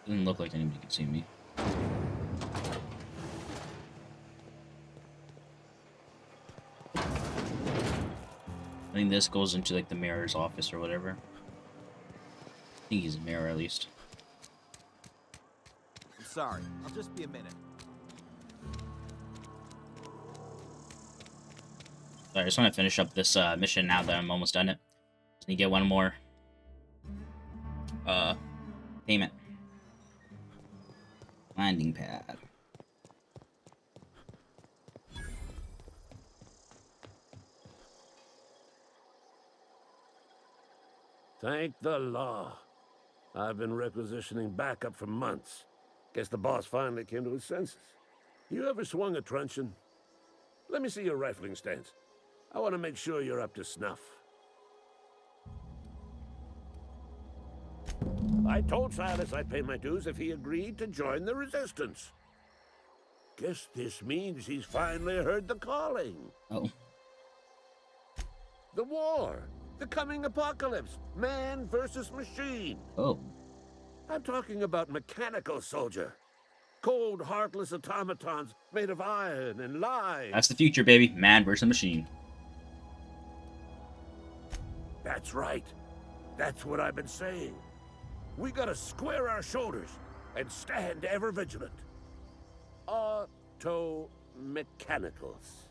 Doesn't look like anybody can see me. I think this goes into like the mayor's office or whatever. I think he's a mayor at least. I'm sorry. I'll just be a minute. Sorry, I just want to finish up this mission now that I'm almost done it. Just need to get one more payment. Landing pad. Thank the law. I've been requisitioning backup for months. Guess the boss finally came to his senses. You ever swung a truncheon? Let me see your rifling stance. I want to make sure you're up to snuff. I told Silas I'd pay my dues if he agreed to join the resistance. Guess this means he's finally heard the calling. Oh. The war. The coming apocalypse. Man versus machine. Oh. I'm talking about mechanical soldier. Cold, heartless automatons made of iron and lime. That's the future, baby. Man versus machine. That's right. That's what I've been saying. We gotta square our shoulders and stand ever vigilant. Auto-mechanicals.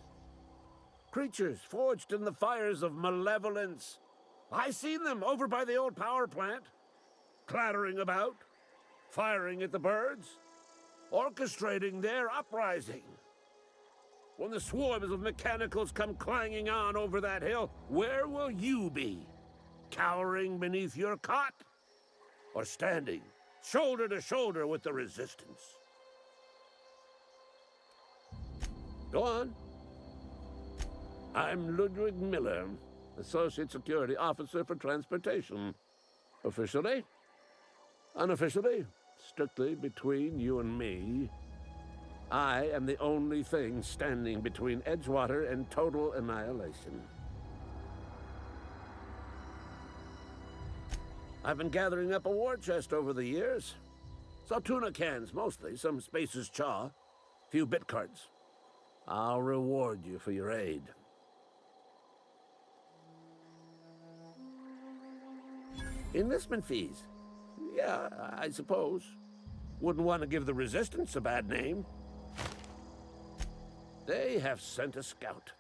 Creatures forged in the fires of malevolence. I seen them over by the old power plant. Clattering about, firing at the birds, orchestrating their uprising. When the swarms of mechanicals come clanging on over that hill, where will you be? Cowering beneath your cot? Or standing shoulder to shoulder with the resistance? Go on. I'm Ludwig Miller, Associate Security Officer for Transportation. Officially, unofficially, strictly between you and me, I am the only thing standing between Edgewater and total annihilation. I've been gathering up a war chest over the years. Saw tuna cans mostly, some Spacer's chaw, few bit cards. I'll reward you for your aid. Enlistment fees. Yeah, I suppose. Wouldn't want to give the Resistance a bad name. They have sent a scout,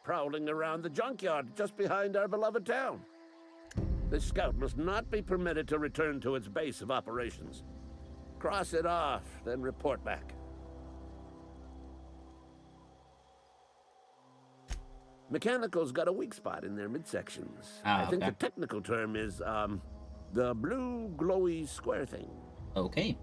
prowling around the junkyard just behind our beloved town. This scout must not be permitted to return to its base of operations. Cross it off, then report back. Mechanicals got a weak spot in their midsections. I think the technical term is, the blue glowy square thing. Okay.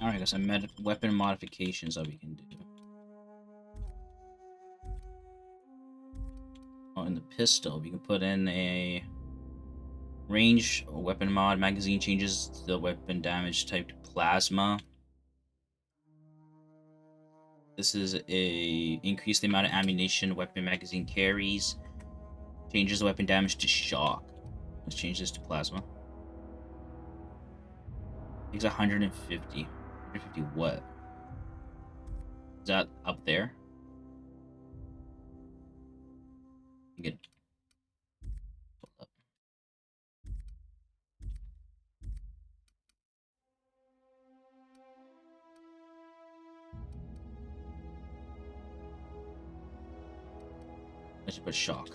Alright, got some weapon modifications that we can do. Oh, in the pistol, we can put in a range weapon mod. Magazine changes the weapon damage type to plasma. This is a increase the amount of ammunition weapon magazine carries. Changes the weapon damage to shock. Let's change this to plasma. It's 150. 150 what? Is that up there? Good. I should put shock.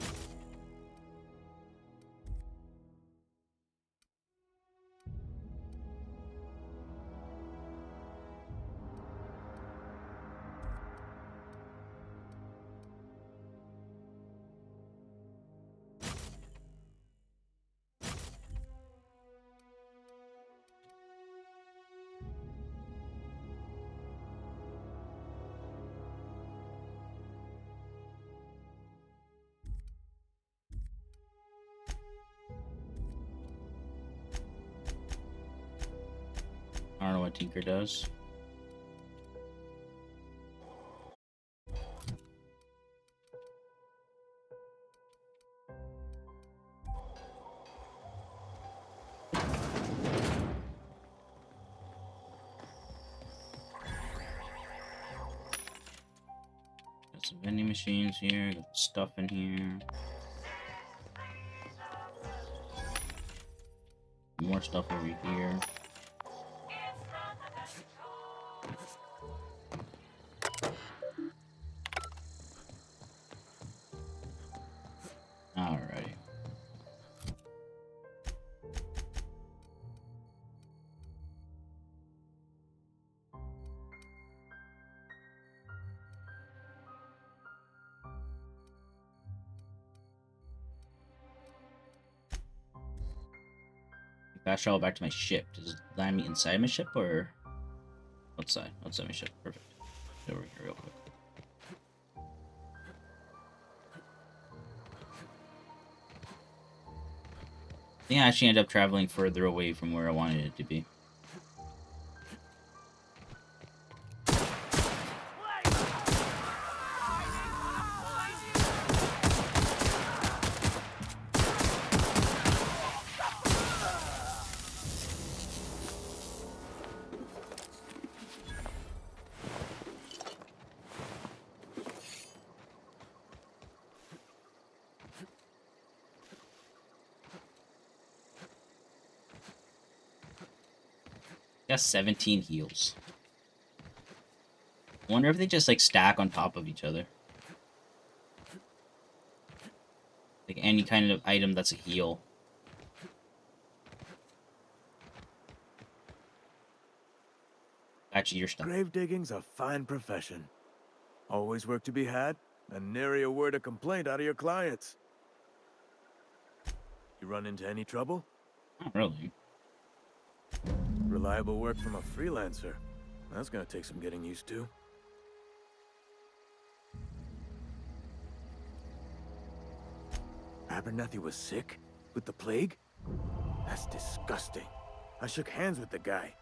I don't know what Tinker does. Got some vending machines here, got stuff in here. More stuff over here. Alrighty. Fast travel back to my ship. Does it land me inside my ship or outside? Outside my ship. Perfect. Over here real quick. I think I actually ended up traveling further away from where I wanted it to be. Got 17 heals. I wonder if they just like stack on top of each other. Like any kind of item that's a heal. Actually, your stuff. Grave digging's a fine profession. Always work to be had, and nary a word of complaint out of your clients. You run into any trouble? Not really. Reliable work from a freelancer. That's gonna take some getting used to. Abernathy was sick? With the plague? That's disgusting. I shook hands with the guy.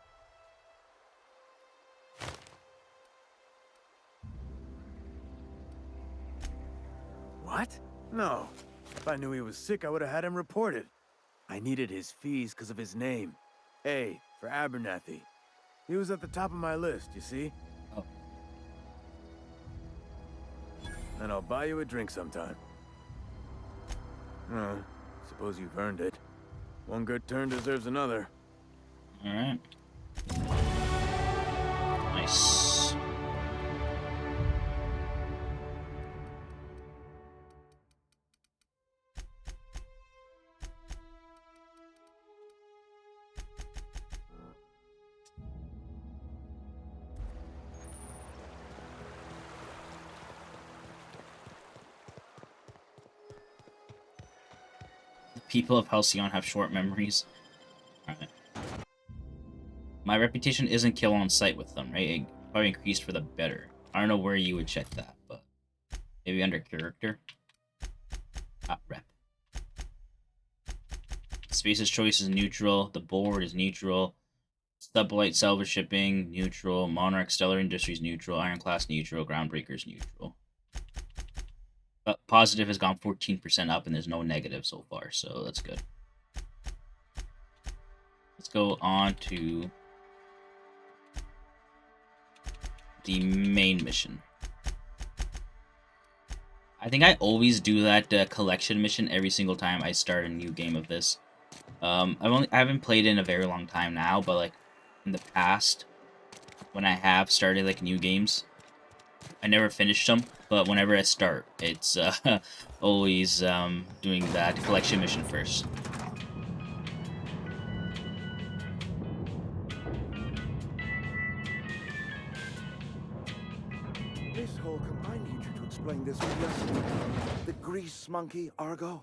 What? No. If I knew he was sick, I would have had him reported. I needed his fees because of his name. A, for Abernathy. He was at the top of my list, you see? Oh. And I'll buy you a drink sometime. Oh, suppose you've earned it. One good turn deserves another. Alright. Nice. People of Halcyon have short memories. Alright. My reputation isn't kill on sight with them, right? It probably increased for the better. I don't know where you would check that, but maybe under character. Rep. Space's choice is neutral. The board is neutral. Sublight Salvage Shipping, neutral. Monarch Stellar Industries, neutral. Ironclass, neutral. Groundbreakers, neutral. But positive has gone 14% up, and there's no negative so far, so that's good. Let's go on to the main mission. I think I always do that collection mission every single time I start a new game of this. I haven't played it in a very long time now, but like in the past, when I have started like new games, I never finished them. But whenever I start, it's always doing that collection mission first. Miss Holcomb, I need you to explain this lesson. The grease monkey, Argo?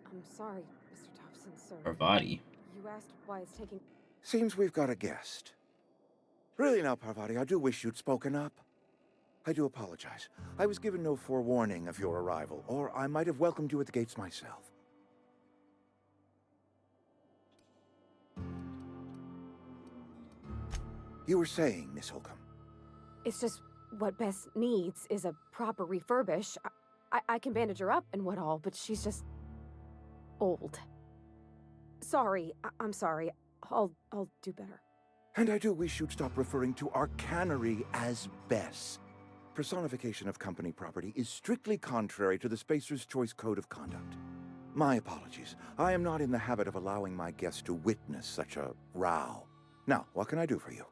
I'm sorry, Mr. Thompson, sir. Her body. You asked why it's taking... Seems we've got a guest. Really now, Parvati, I do wish you'd spoken up. I do apologize. I was given no forewarning of your arrival, or I might have welcomed you at the gates myself. You were saying, Miss Holcomb. It's just what Bess needs is a proper refurbish. I can bandage her up and what all, but she's just... old. Sorry, I'm sorry. I'll do better. And I do wish you'd stop referring to our cannery as Bess. Personification of company property is strictly contrary to the Spacer's Choice Code of Conduct. My apologies. I am not in the habit of allowing my guests to witness such a row. Now, what can I do for you?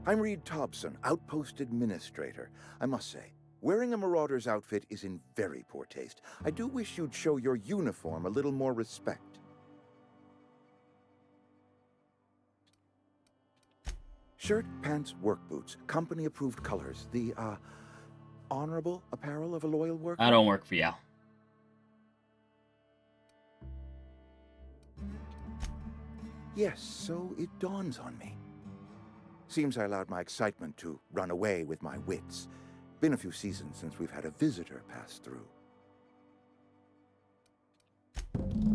I'm Reed Thompson, Outpost Administrator. I must say, wearing a Marauder's outfit is in very poor taste. I do wish you'd show your uniform a little more respect. Shirt, pants, work boots, company-approved colors. The, honorable apparel of a loyal worker? I don't work for you. Yes, so it dawns on me. Seems I allowed my excitement to run away with my wits. Been a few seasons since we've had a visitor pass through.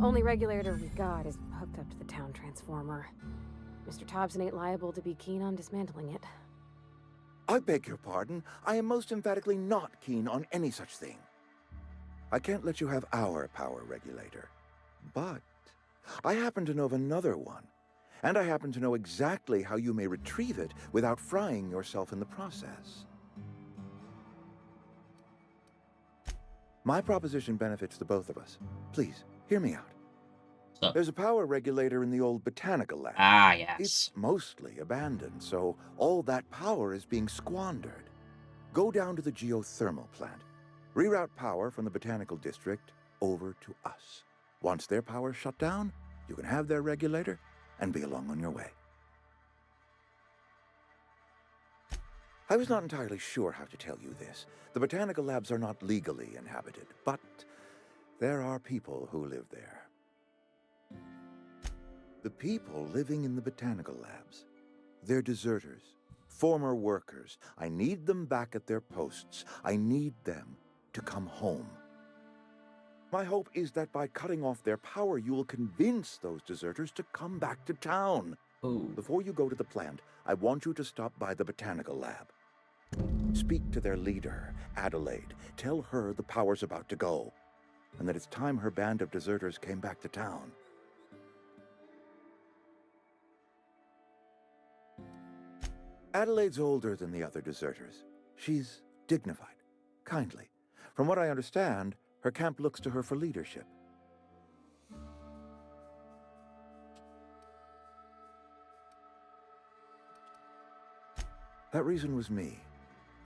Only regulator we got is hooked up to the town transformer. Mr. Thompson ain't liable to be keen on dismantling it. I beg your pardon. I am most emphatically not keen on any such thing. I can't let you have our power regulator. But I happen to know of another one. And I happen to know exactly how you may retrieve it without frying yourself in the process. My proposition benefits the both of us. Please, hear me out. There's a power regulator in the old botanical lab. Ah, yes. It's mostly abandoned, so all that power is being squandered. Go down to the geothermal plant. Reroute power from the botanical district over to us. Once their power's shut down, you can have their regulator and be along on your way. I was not entirely sure how to tell you this. The botanical labs are not legally inhabited, but there are people who live there. The people living in the botanical labs, they're deserters, former workers. I need them back at their posts. I need them to come home. My hope is that by cutting off their power, you will convince those deserters to come back to town. Ooh. Before you go to the plant, I want you to stop by the botanical lab. Speak to their leader, Adelaide. Tell her the power's about to go, and that it's time her band of deserters came back to town. Adelaide's older than the other deserters. She's dignified, kindly. From what I understand, her camp looks to her for leadership. That reason was me.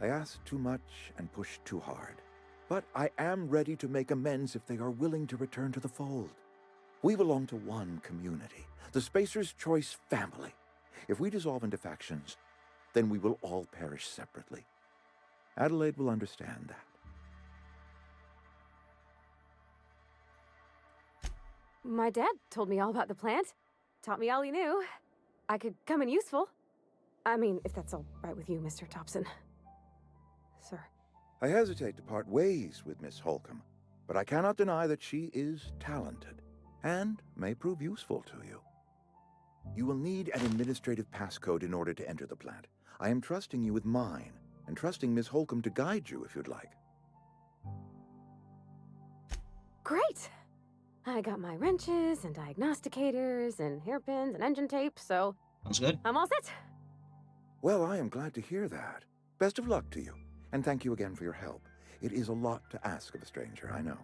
I asked too much and pushed too hard. But I am ready to make amends if they are willing to return to the fold. We belong to one community, the Spacer's Choice family. If we dissolve into factions, then we will all perish separately. Adelaide will understand that. My dad told me all about the plant. Taught me all he knew. I could come in useful. I mean, if that's all right with you, Mr. Thompson. Sir. I hesitate to part ways with Miss Holcomb, but I cannot deny that she is talented. and may prove useful to you. You will need an administrative passcode in order to enter the plant. I am trusting you with mine, and trusting Miss Holcomb to guide you if you'd like. Great! I got my wrenches and diagnosticators and hairpins and engine tape, so... Sounds good. I'm all set. Well, I am glad to hear that. Best of luck to you, and thank you again for your help. It is a lot to ask of a stranger, I know.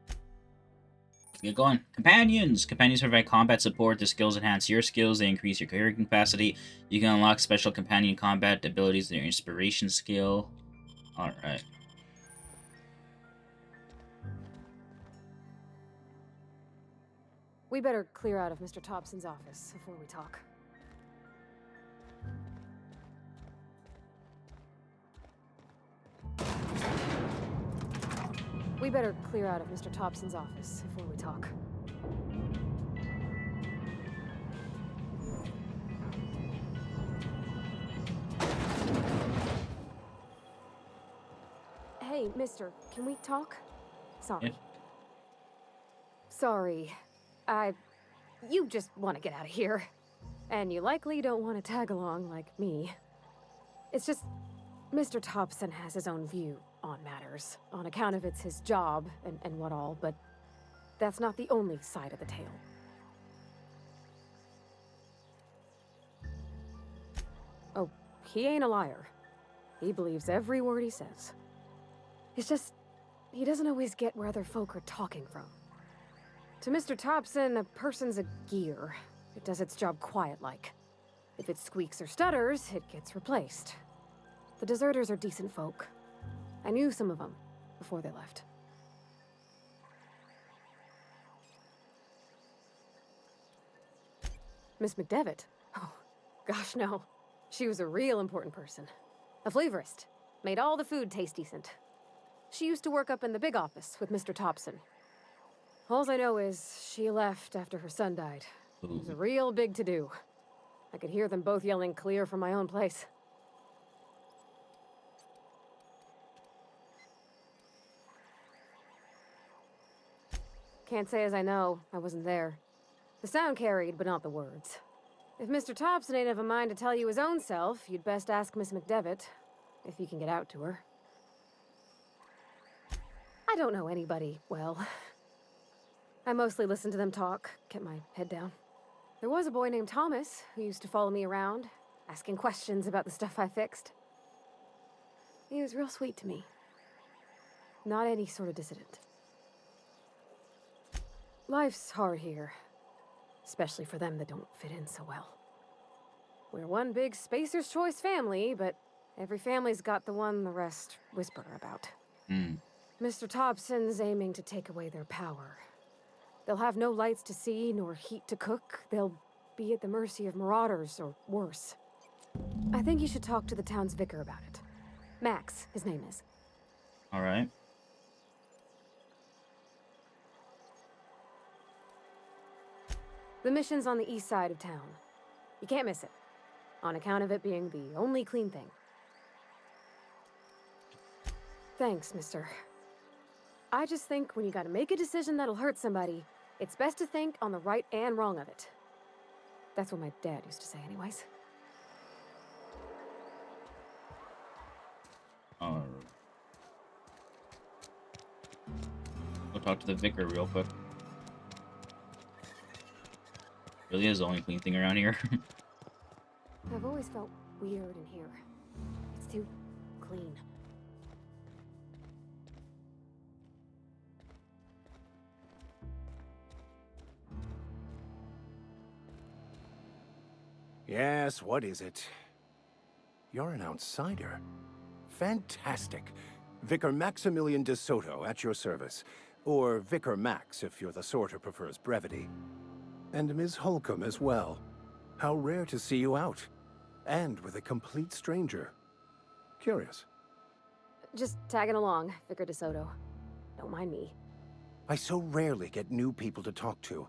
Let's get going. Companions! Companions provide combat support. The skills enhance your skills. They increase your carrying capacity. You can unlock special companion combat abilities in your inspiration skill. Alright. We better clear out of Mr. Thompson's office before we talk. We better clear out of Mr. Thompson's office before we talk. Hey, mister, can we talk? Sorry. Yeah. Sorry. You just want to get out of here. And you likely don't want to tag along like me. It's just, Mr. Thompson has his own view on matters, on account of it's his job and what all, but that's not the only side of the tale. Oh, he ain't a liar. He believes every word he says. It's just, he doesn't always get where other folk are talking from. To Mr. Thompson, a person's a gear. It does its job quiet-like. If it squeaks or stutters, it gets replaced. The deserters are decent folk. I knew some of them before they left. Miss McDevitt? Oh, gosh, no. She was a real important person. A flavorist. Made all the food taste decent. She used to work up in the big office with Mr. Thompson. All I know is she left after her son died. It was a real big to-do. I could hear them both yelling clear from my own place. Can't say as I know. I wasn't there. The sound carried, but not the words. If Mr. Thompson ain't of a mind to tell you his own self, you'd best ask Miss McDevitt, if you can get out to her. I don't know anybody well. I mostly listened to them talk, kept my head down. There was a boy named Thomas who used to follow me around, asking questions about the stuff I fixed. He was real sweet to me. Not any sort of dissident. Life's hard here, especially for them that don't fit in so well. We're one big Spacer's Choice family, but every family's got the one the rest whisper about. Mr. Thompson's aiming to take away their power. They'll have no lights to see, nor heat to cook. They'll be at the mercy of marauders, or worse. I think you should talk to the town's vicar about it. Max, his name is. Alright. The mission's on the east side of town. You can't miss it, on account of it being the only clean thing. Thanks, mister. I just think when you gotta make a decision that'll hurt somebody, it's best to think on the right and wrong of it. That's what my dad used to say anyways. Alright. Go talk to the vicar real quick. Really is the only clean thing around here. I've always felt weird in here. It's too clean. Yes, what is it? You're an outsider. Fantastic. Vicar Maximilian de Soto, at your service. Or Vicar Max, if you're the sort who prefers brevity. And Ms. Holcomb as well. How rare to see you out. And with a complete stranger. Curious. Just tagging along, Vicar de Soto. Don't mind me. I so rarely get new people to talk to.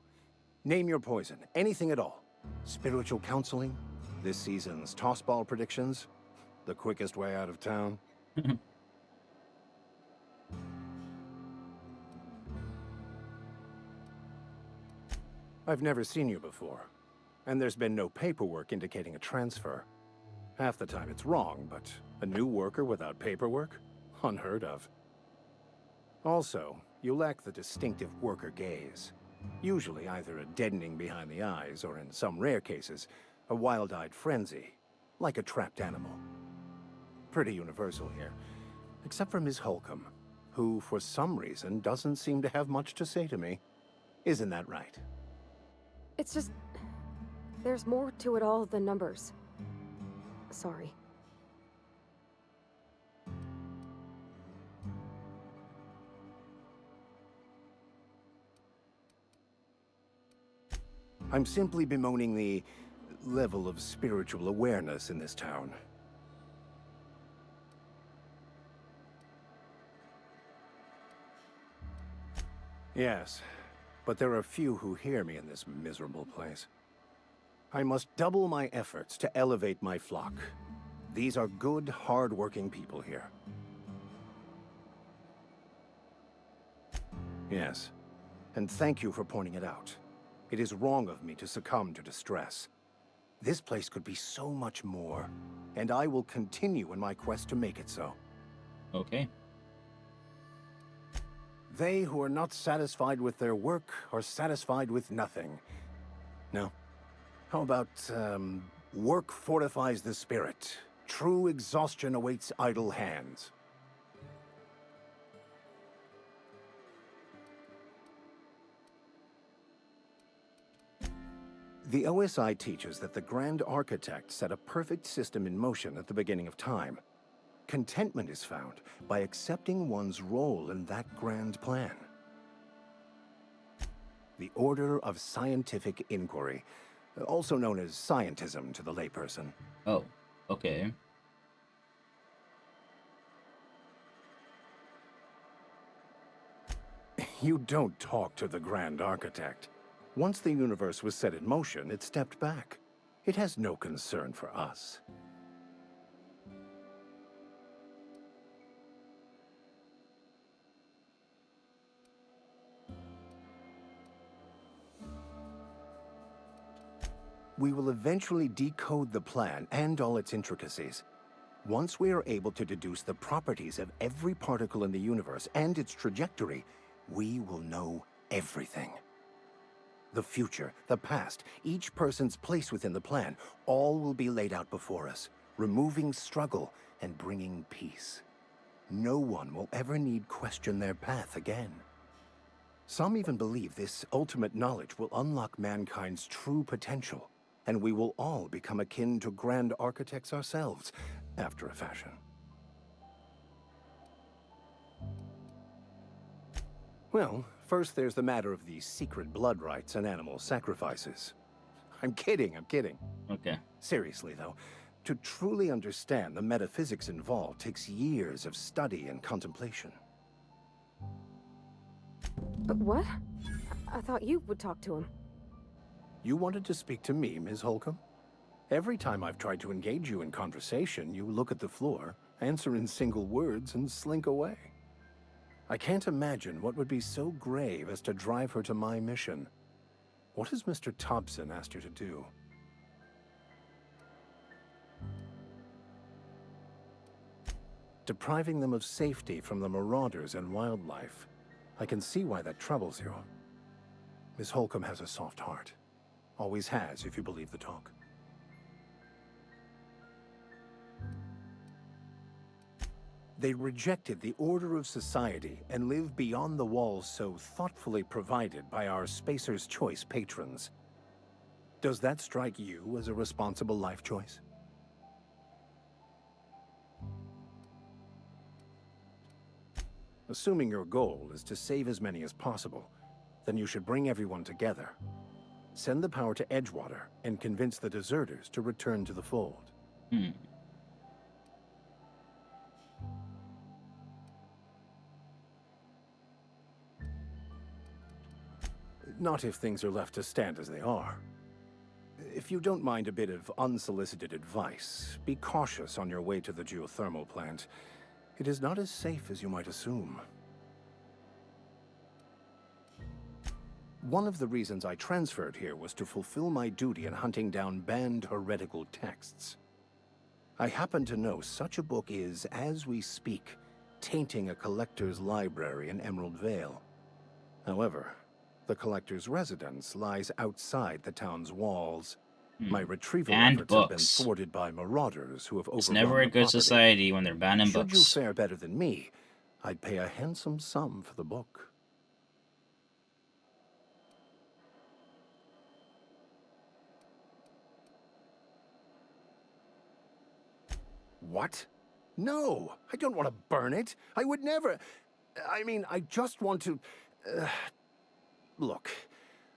Name your poison, anything at all. Spiritual counseling? This season's tossball predictions? The quickest way out of town? I've never seen you before, and there's been no paperwork indicating a transfer. Half the time it's wrong, but a new worker without paperwork? Unheard of. Also, you lack the distinctive worker gaze. Usually either a deadening behind the eyes, or in some rare cases, a wild-eyed frenzy, like a trapped animal. Pretty universal here, except for Ms. Holcomb, who, for some reason, doesn't seem to have much to say to me. Isn't that right? It's just... there's more to it all than numbers. Sorry. I'm simply bemoaning the level of spiritual awareness in this town. Yes, but there are few who hear me in this miserable place. I must double my efforts to elevate my flock. These are good, hard-working people here. Yes, and thank you for pointing it out. It is wrong of me to succumb to distress. This place could be so much more, and I will continue in my quest to make it so. Okay. They who are not satisfied with their work are satisfied with nothing. No. How about, work fortifies the spirit. True exhaustion awaits idle hands. The OSI teaches that the Grand Architect set a perfect system in motion at the beginning of time. Contentment is found by accepting one's role in that grand plan. The Order of Scientific Inquiry, also known as scientism to the layperson. Oh, okay. You don't talk to the Grand Architect. Once the universe was set in motion, it stepped back. It has no concern for us. We will eventually decode the plan and all its intricacies. Once we are able to deduce the properties of every particle in the universe and its trajectory, we will know everything. The future, the past, each person's place within the plan, all will be laid out before us, removing struggle and bringing peace. No one will ever need question their path again. Some even believe this ultimate knowledge will unlock mankind's true potential, and we will all become akin to grand architects ourselves, after a fashion. Well, first there's the matter of the secret blood rites and animal sacrifices. I'm kidding. Okay. Seriously, though, to truly understand the metaphysics involved takes years of study and contemplation. What? I thought you would talk to him. You wanted to speak to me, Ms. Holcomb? Every time I've tried to engage you in conversation, you look at the floor, answer in single words, and slink away. I can't imagine what would be so grave as to drive her to my mission. What has Mr. Thompson asked you to do? Depriving them of safety from the marauders and wildlife. I can see why that troubles you. Miss Holcomb has a soft heart. Always has, if you believe the talk. They rejected the order of society and live beyond the walls so thoughtfully provided by our Spacer's Choice patrons. Does that strike you as a responsible life choice? Assuming your goal is to save as many as possible, then you should bring everyone together. Send the power to Edgewater and convince the deserters to return to the fold. Not if things are left to stand as they are. If you don't mind a bit of unsolicited advice, be cautious on your way to the geothermal plant. It is not as safe as you might assume. One of the reasons I transferred here was to fulfill my duty in hunting down banned heretical texts. I happen to know such a book is, as we speak, tainting a collector's library in Emerald Vale. However, the collector's residence lies outside the town's walls. My retrieval Banned efforts have been books. thwarted by marauders who have overrun It's never a the good property. society when they're banning Should you books. fare better than me, I'd pay a handsome sum for the book. What? No, I don't want to burn it. I would never. I mean, I just want to... Look,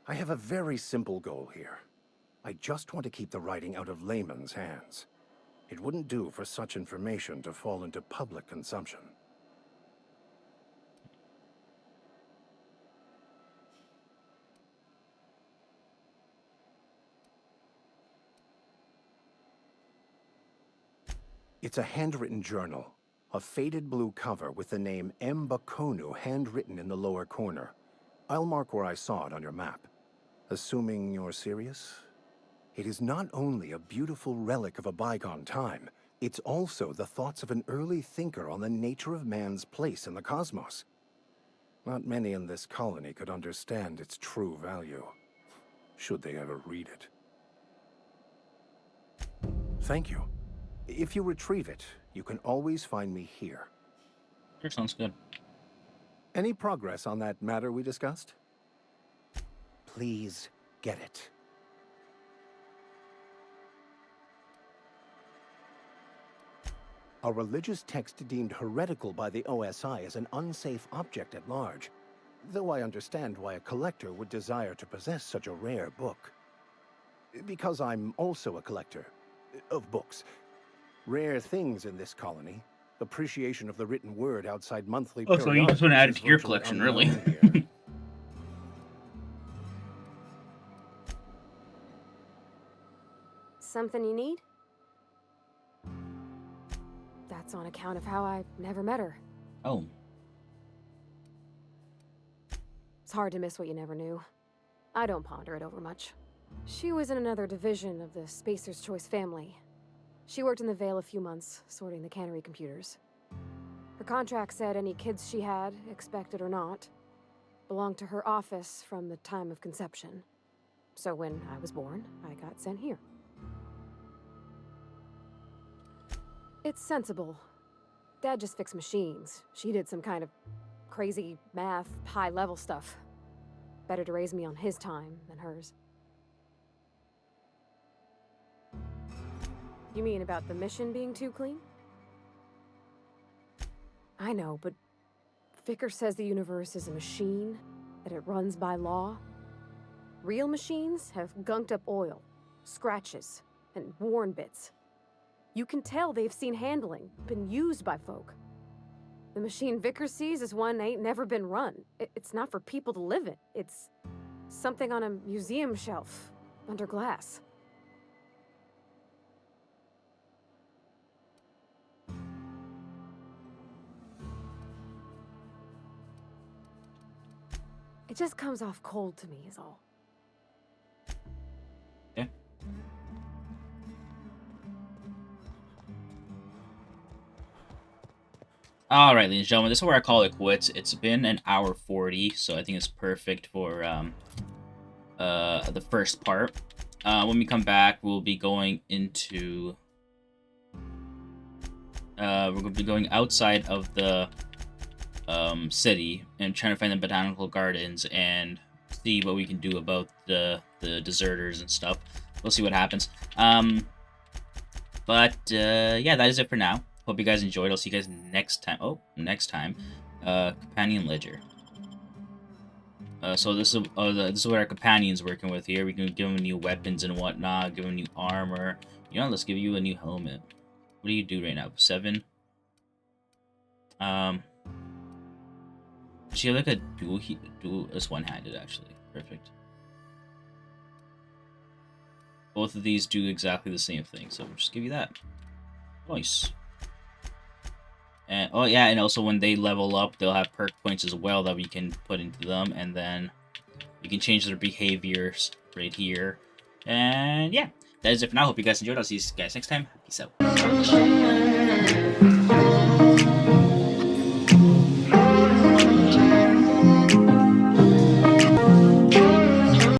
I have a very simple goal here. I just want to keep the writing out of layman's hands. It wouldn't do for such information to fall into public consumption. It's a handwritten journal, a faded blue cover with the name M. Bakonu handwritten in the lower corner. I'll mark where I saw it on your map. Assuming you're serious? It is not only a beautiful relic of a bygone time, it's also the thoughts of an early thinker on the nature of man's place in the cosmos. Not many in this colony could understand its true value, should they ever read it. Thank you. If you retrieve it, you can always find me here. Sure, sounds good. Any progress on that matter we discussed? Please get it. A religious text deemed heretical by the OSI is an unsafe object at large, though I understand why a collector would desire to possess such a rare book. Because I'm also a collector of books. Rare things in this colony. Appreciation of the written word outside monthly Oh, so you just want to add it periodicals to your is virtually collection, really? unknown here. Something you need? That's on account of how I never met her. Oh. It's hard to miss what you never knew. I don't ponder it over much. She was in another division of the Spacer's Choice family. She worked in the Vale a few months, sorting the cannery computers. Her contract said any kids she had, expected or not, belonged to her office from the time of conception. So when I was born, I got sent here. It's sensible. Dad just fixed machines. She did some kind of crazy math, high-level stuff. Better to raise me on his time than hers. You mean about the mission being too clean? I know, but Vicker says the universe is a machine, that it runs by law. Real machines have gunked up oil, scratches, and worn bits. You can tell they've seen handling, been used by folk. The machine Vicker sees is one ain't never been run. It's not for people to live in. It's something on a museum shelf, under glass. It just comes off cold to me, is all. Yeah. Alright, ladies and gentlemen, this is where I call it quits. It's been an hour 40, so I think it's perfect for the first part. When we come back, we'll be going into... we're going to be going outside of the city and trying to find the botanical gardens and see what we can do about the deserters and stuff. We'll see what happens. Yeah, that is it for now. Hope you guys enjoyed. I'll see you guys next time. Oh, next time. Companion Ledger. So this is what our companion's working with here. We can give them new weapons and whatnot, give them new armor. You know, let's give you a new helmet. What do you do right now? 7? She have like a dual, it's one-handed actually. Perfect. Both of these do exactly the same thing, so we'll just give you that. Nice. And oh yeah, and also when they level up, they'll have perk points as well that we can put into them, and then You can change their behaviors right here. And yeah, that is it for now. Hope you guys enjoyed. I'll see you guys next time. Peace out.